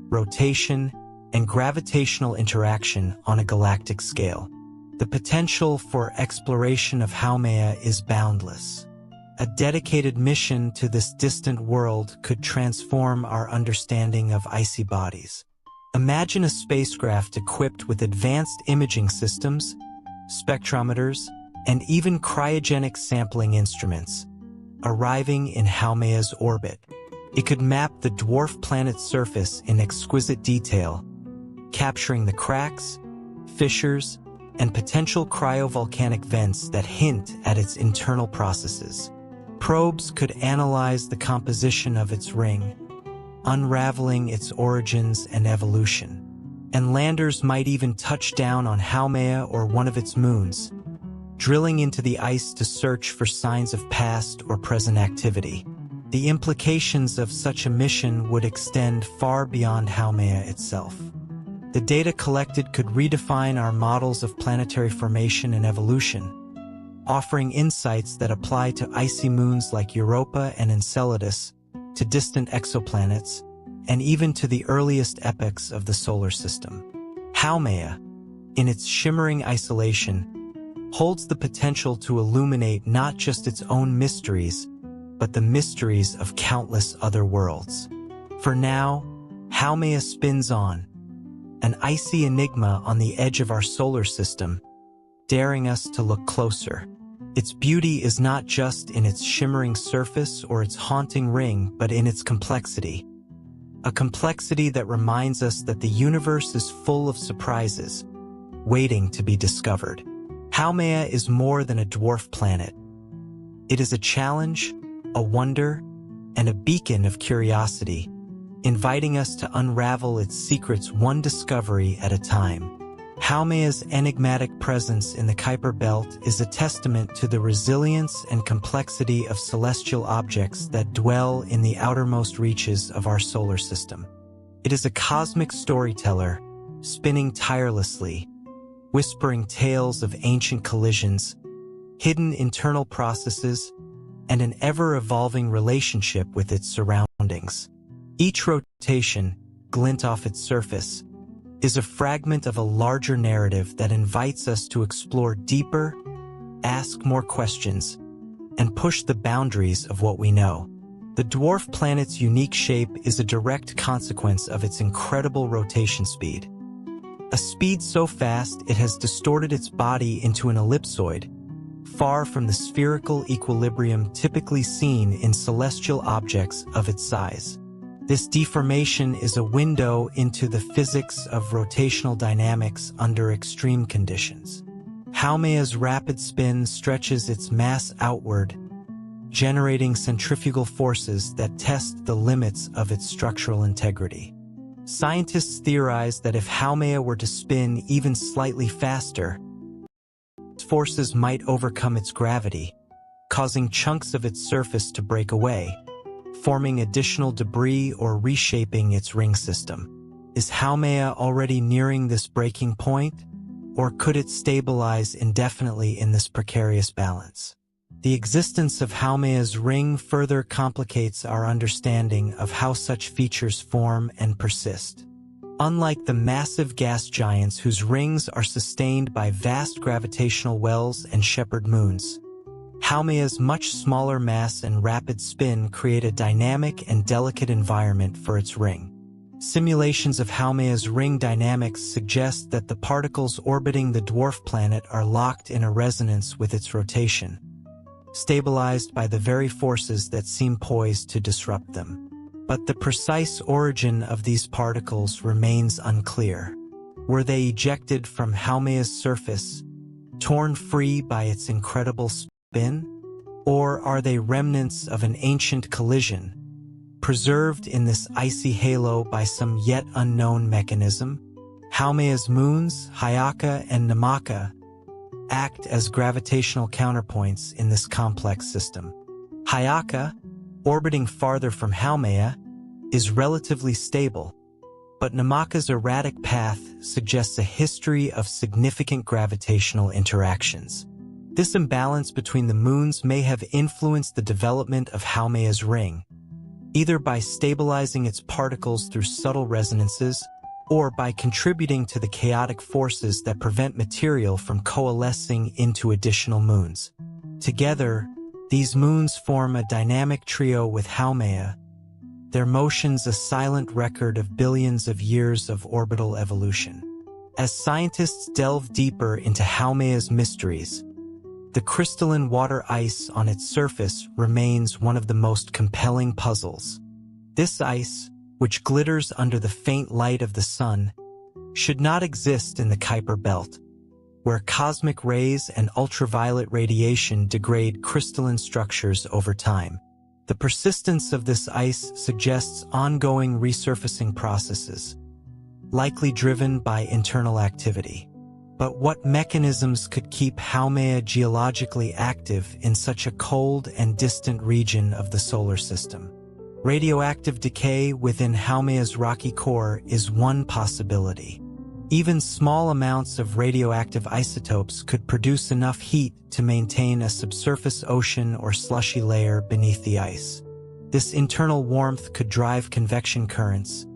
rotation, and gravitational interaction on a galactic scale. The potential for exploration of Haumea is boundless. A dedicated mission to this distant world could transform our understanding of icy bodies. Imagine a spacecraft equipped with advanced imaging systems, spectrometers, and even cryogenic sampling instruments, arriving in Haumea's orbit. It could map the dwarf planet's surface in exquisite detail, capturing the cracks, fissures, and potential cryovolcanic vents that hint at its internal processes. Probes could analyze the composition of its ring, unraveling its origins and evolution. And landers might even touch down on Haumea or one of its moons, drilling into the ice to search for signs of past or present activity. The implications of such a mission would extend far beyond Haumea itself. The data collected could redefine our models of planetary formation and evolution, offering insights that apply to icy moons like Europa and Enceladus, to distant exoplanets, and even to the earliest epochs of the solar system. Haumea, in its shimmering isolation, holds the potential to illuminate not just its own mysteries, but the mysteries of countless other worlds. For now, Haumea spins on, an icy enigma on the edge of our solar system, daring us to look closer. Its beauty is not just in its shimmering surface or its haunting ring, but in its complexity. A complexity that reminds us that the universe is full of surprises, waiting to be discovered. Haumea is more than a dwarf planet. It is a challenge, a wonder, and a beacon of curiosity, inviting us to unravel its secrets one discovery at a time. Haumea's enigmatic presence in the Kuiper belt is a testament to the resilience and complexity of celestial objects that dwell in the outermost reaches of our solar system. It is a cosmic storyteller, spinning tirelessly, whispering tales of ancient collisions, hidden internal processes, and an ever-evolving relationship with its surroundings. Each rotation, glint off its surface, is a fragment of a larger narrative that invites us to explore deeper, ask more questions, and push the boundaries of what we know. The dwarf planet's unique shape is a direct consequence of its incredible rotation speed. a speed so fast it has distorted its body into an ellipsoid, far from the spherical equilibrium typically seen in celestial objects of its size. This deformation is a window into the physics of rotational dynamics under extreme conditions. Haumea's rapid spin stretches its mass outward, generating centrifugal forces that test the limits of its structural integrity. Scientists theorize that if Haumea were to spin even slightly faster, forces might overcome its gravity, causing chunks of its surface to break away, forming additional debris or reshaping its ring system. Is Haumea already nearing this breaking point, or could it stabilize indefinitely in this precarious balance? The existence of Haumea's ring further complicates our understanding of how such features form and persist. Unlike the massive gas giants whose rings are sustained by vast gravitational wells and shepherd moons, Haumea's much smaller mass and rapid spin create a dynamic and delicate environment for its ring. Simulations of Haumea's ring dynamics suggest that the particles orbiting the dwarf planet are locked in a resonance with its rotation, stabilized by the very forces that seem poised to disrupt them. But the precise origin of these particles remains unclear. Were they ejected from Haumea's surface, torn free by its incredible spin? Or are they remnants of an ancient collision, preserved in this icy halo by some yet unknown mechanism? Haumea's moons, Hayaka and Namaka, act as gravitational counterpoints in this complex system. Hayaka, orbiting farther from Haumea, is relatively stable, but Namaka's erratic path suggests a history of significant gravitational interactions. This imbalance between the moons may have influenced the development of Haumea's ring, either by stabilizing its particles through subtle resonances or by contributing to the chaotic forces that prevent material from coalescing into additional moons. Together, these moons form a dynamic trio with Haumea, their motions a silent record of billions of years of orbital evolution. As scientists delve deeper into Haumea's mysteries, the crystalline water ice on its surface remains one of the most compelling puzzles. This ice, which glitters under the faint light of the sun, should not exist in the Kuiper belt, where cosmic rays and ultraviolet radiation degrade crystalline structures over time. The persistence of this ice suggests ongoing resurfacing processes, likely driven by internal activity. But what mechanisms could keep Haumea geologically active in such a cold and distant region of the solar system? Radioactive decay within Haumea's rocky core is one possibility. Even small amounts of radioactive isotopes could produce enough heat to maintain a subsurface ocean or slushy layer beneath the ice. This internal warmth could drive convection currents,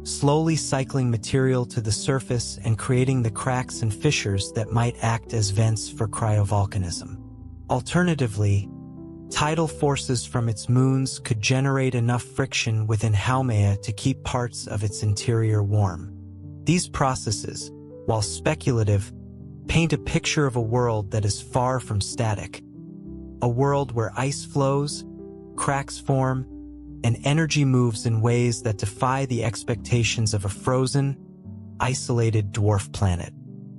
slowly cycling material to the surface and creating the cracks and fissures that might act as vents for cryovolcanism. Alternatively, tidal forces from its moons could generate enough friction within Haumea to keep parts of its interior warm. These processes, while speculative, paint a picture of a world that is far from static. A world where ice flows, cracks form, and energy moves in ways that defy the expectations of a frozen, isolated dwarf planet.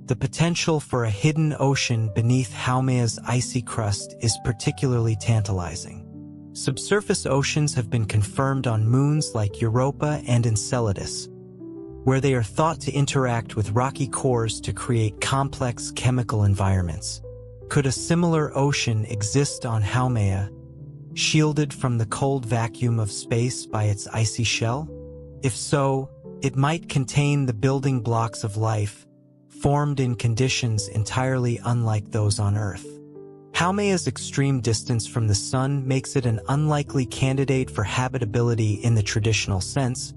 The potential for a hidden ocean beneath Haumea's icy crust is particularly tantalizing. Subsurface oceans have been confirmed on moons like Europa and Enceladus, where they are thought to interact with rocky cores to create complex chemical environments. Could a similar ocean exist on Haumea, shielded from the cold vacuum of space by its icy shell? If so, it might contain the building blocks of life, formed in conditions entirely unlike those on Earth. Haumea's extreme distance from the Sun makes it an unlikely candidate for habitability in the traditional sense,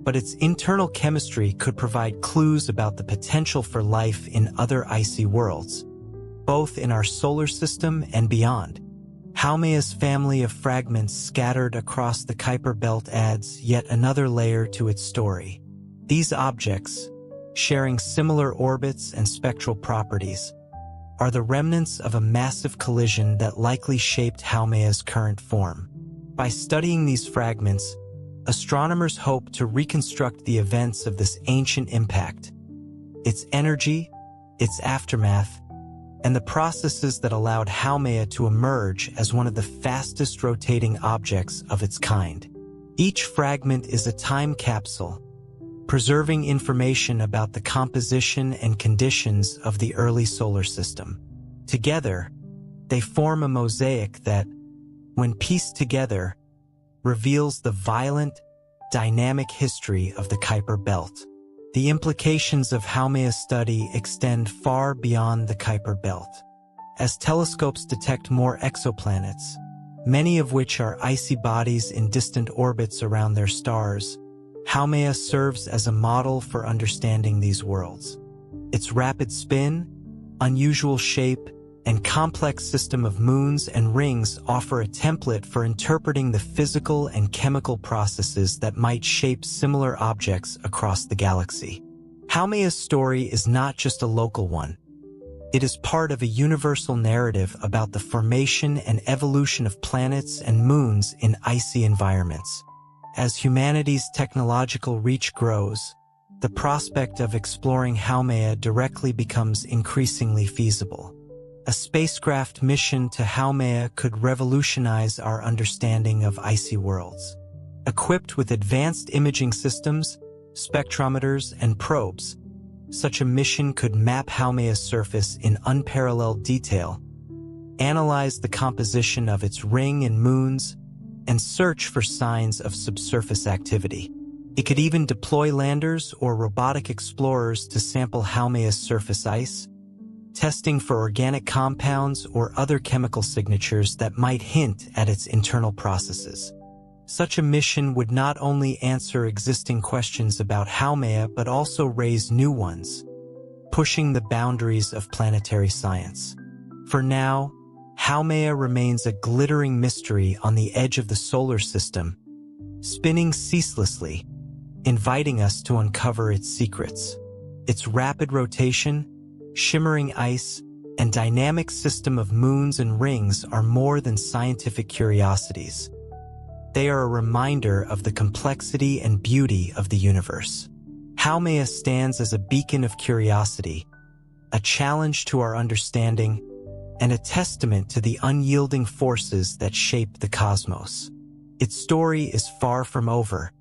but its internal chemistry could provide clues about the potential for life in other icy worlds, both in our solar system and beyond. Haumea's family of fragments scattered across the Kuiper belt adds yet another layer to its story. These objects, sharing similar orbits and spectral properties, are the remnants of a massive collision that likely shaped Haumea's current form. By studying these fragments, astronomers hope to reconstruct the events of this ancient impact, its energy, its aftermath, and the processes that allowed Haumea to emerge as one of the fastest rotating objects of its kind. Each fragment is a time capsule, preserving information about the composition and conditions of the early solar system. Together, they form a mosaic that, when pieced together, reveals the violent, dynamic history of the Kuiper belt. The implications of Haumea's study extend far beyond the Kuiper belt. As telescopes detect more exoplanets, many of which are icy bodies in distant orbits around their stars, Haumea serves as a model for understanding these worlds. Its rapid spin, unusual shape, and complex system of moons and rings offer a template for interpreting the physical and chemical processes that might shape similar objects across the galaxy. Haumea's story is not just a local one. It is part of a universal narrative about the formation and evolution of planets and moons in icy environments. As humanity's technological reach grows, the prospect of exploring Haumea directly becomes increasingly feasible. A spacecraft mission to Haumea could revolutionize our understanding of icy worlds. Equipped with advanced imaging systems, spectrometers, and probes, such a mission could map Haumea's surface in unparalleled detail, analyze the composition of its ring and moons, and search for signs of subsurface activity. It could even deploy landers or robotic explorers to sample Haumea's surface ice, testing for organic compounds or other chemical signatures that might hint at its internal processes. Such a mission would not only answer existing questions about Haumea but also raise new ones, pushing the boundaries of planetary science. For now, Haumea remains a glittering mystery on the edge of the solar system, spinning ceaselessly, inviting us to uncover its secrets. Its rapid rotation, shimmering ice, and dynamic system of moons and rings are more than scientific curiosities. They are a reminder of the complexity and beauty of the universe. Haumea stands as a beacon of curiosity, a challenge to our understanding, and a testament to the unyielding forces that shape the cosmos. Its story is far from over,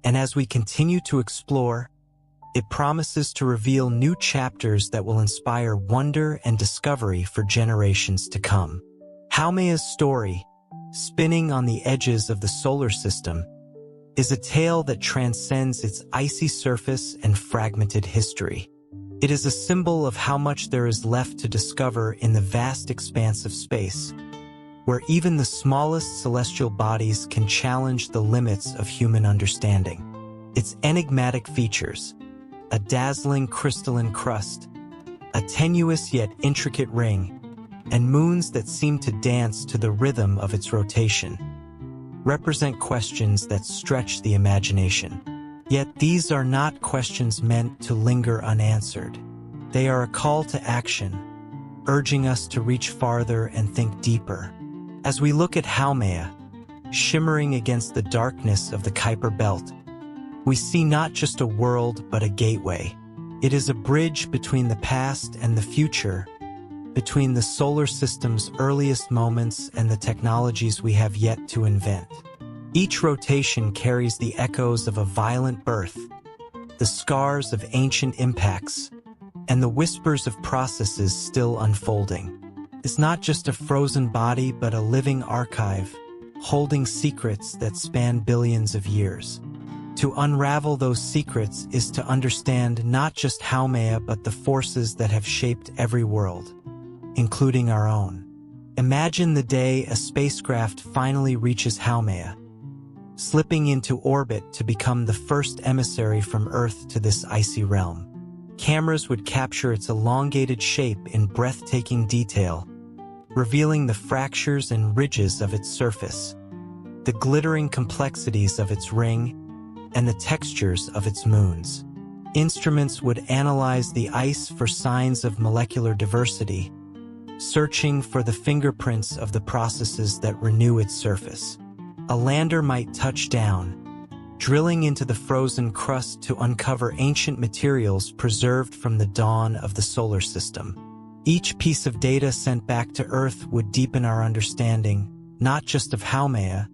and as we continue to explore, it promises to reveal new chapters that will inspire wonder and discovery for generations to come. Haumea's story, spinning on the edges of the solar system, is a tale that transcends its icy surface and fragmented history. It is a symbol of how much there is left to discover in the vast expanse of space, where even the smallest celestial bodies can challenge the limits of human understanding. Its enigmatic features, a dazzling crystalline crust, a tenuous yet intricate ring, and moons that seem to dance to the rhythm of its rotation, represent questions that stretch the imagination. Yet these are not questions meant to linger unanswered. They are a call to action, urging us to reach farther and think deeper. As we look at Haumea, shimmering against the darkness of the Kuiper belt, we see not just a world but a gateway. It is a bridge between the past and the future, between the solar system's earliest moments and the technologies we have yet to invent. Each rotation carries the echoes of a violent birth, the scars of ancient impacts, and the whispers of processes still unfolding. It's not just a frozen body but a living archive, holding secrets that span billions of years. To unravel those secrets is to understand not just Haumea but the forces that have shaped every world, including our own. Imagine the day a spacecraft finally reaches Haumea, slipping into orbit to become the first emissary from Earth to this icy realm. Cameras would capture its elongated shape in breathtaking detail, revealing the fractures and ridges of its surface, the glittering complexities of its ring, and the textures of its moons. Instruments would analyze the ice for signs of molecular diversity, searching for the fingerprints of the processes that renew its surface. A lander might touch down, drilling into the frozen crust to uncover ancient materials preserved from the dawn of the solar system. Each piece of data sent back to Earth would deepen our understanding, not just of Haumea,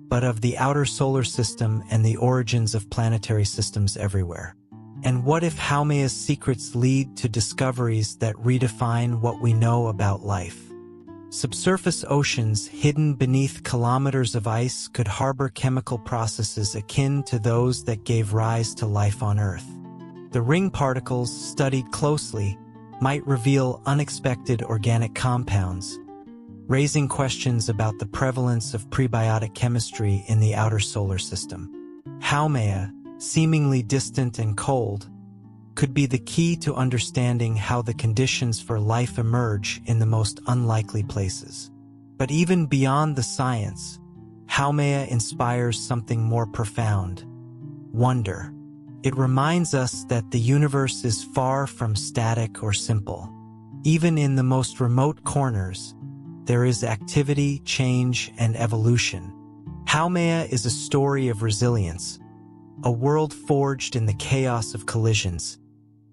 but of the outer solar system and the origins of planetary systems everywhere. And what if Haumea's secrets lead to discoveries that redefine what we know about life? Subsurface oceans hidden beneath kilometers of ice could harbor chemical processes akin to those that gave rise to life on Earth. The ring particles, studied closely, might reveal unexpected organic compounds, raising questions about the prevalence of prebiotic chemistry in the outer solar system. Haumea, seemingly distant and cold, could be the key to understanding how the conditions for life emerge in the most unlikely places. But even beyond the science, Haumea inspires something more profound: wonder. It reminds us that the universe is far from static or simple. Even in the most remote corners, there is activity, change, and evolution. Haumea is a story of resilience, a world forged in the chaos of collisions,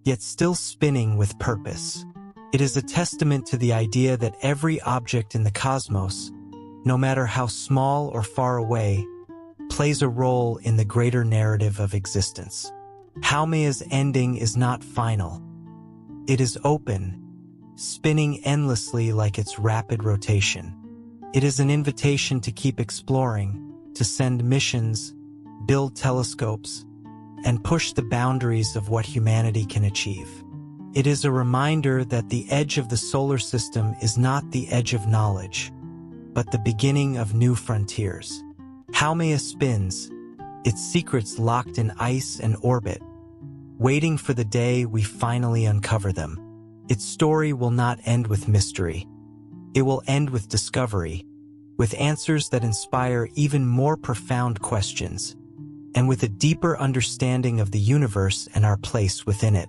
yet still spinning with purpose. It is a testament to the idea that every object in the cosmos, no matter how small or far away, plays a role in the greater narrative of existence. Haumea's ending is not final. It is open, spinning endlessly like its rapid rotation. It is an invitation to keep exploring, to send missions, build telescopes, and push the boundaries of what humanity can achieve. It is a reminder that the edge of the solar system is not the edge of knowledge, but the beginning of new frontiers. Haumea spins, its secrets locked in ice and orbit, waiting for the day we finally uncover them. Its story will not end with mystery. It will end with discovery, with answers that inspire even more profound questions, and with a deeper understanding of the universe and our place within it.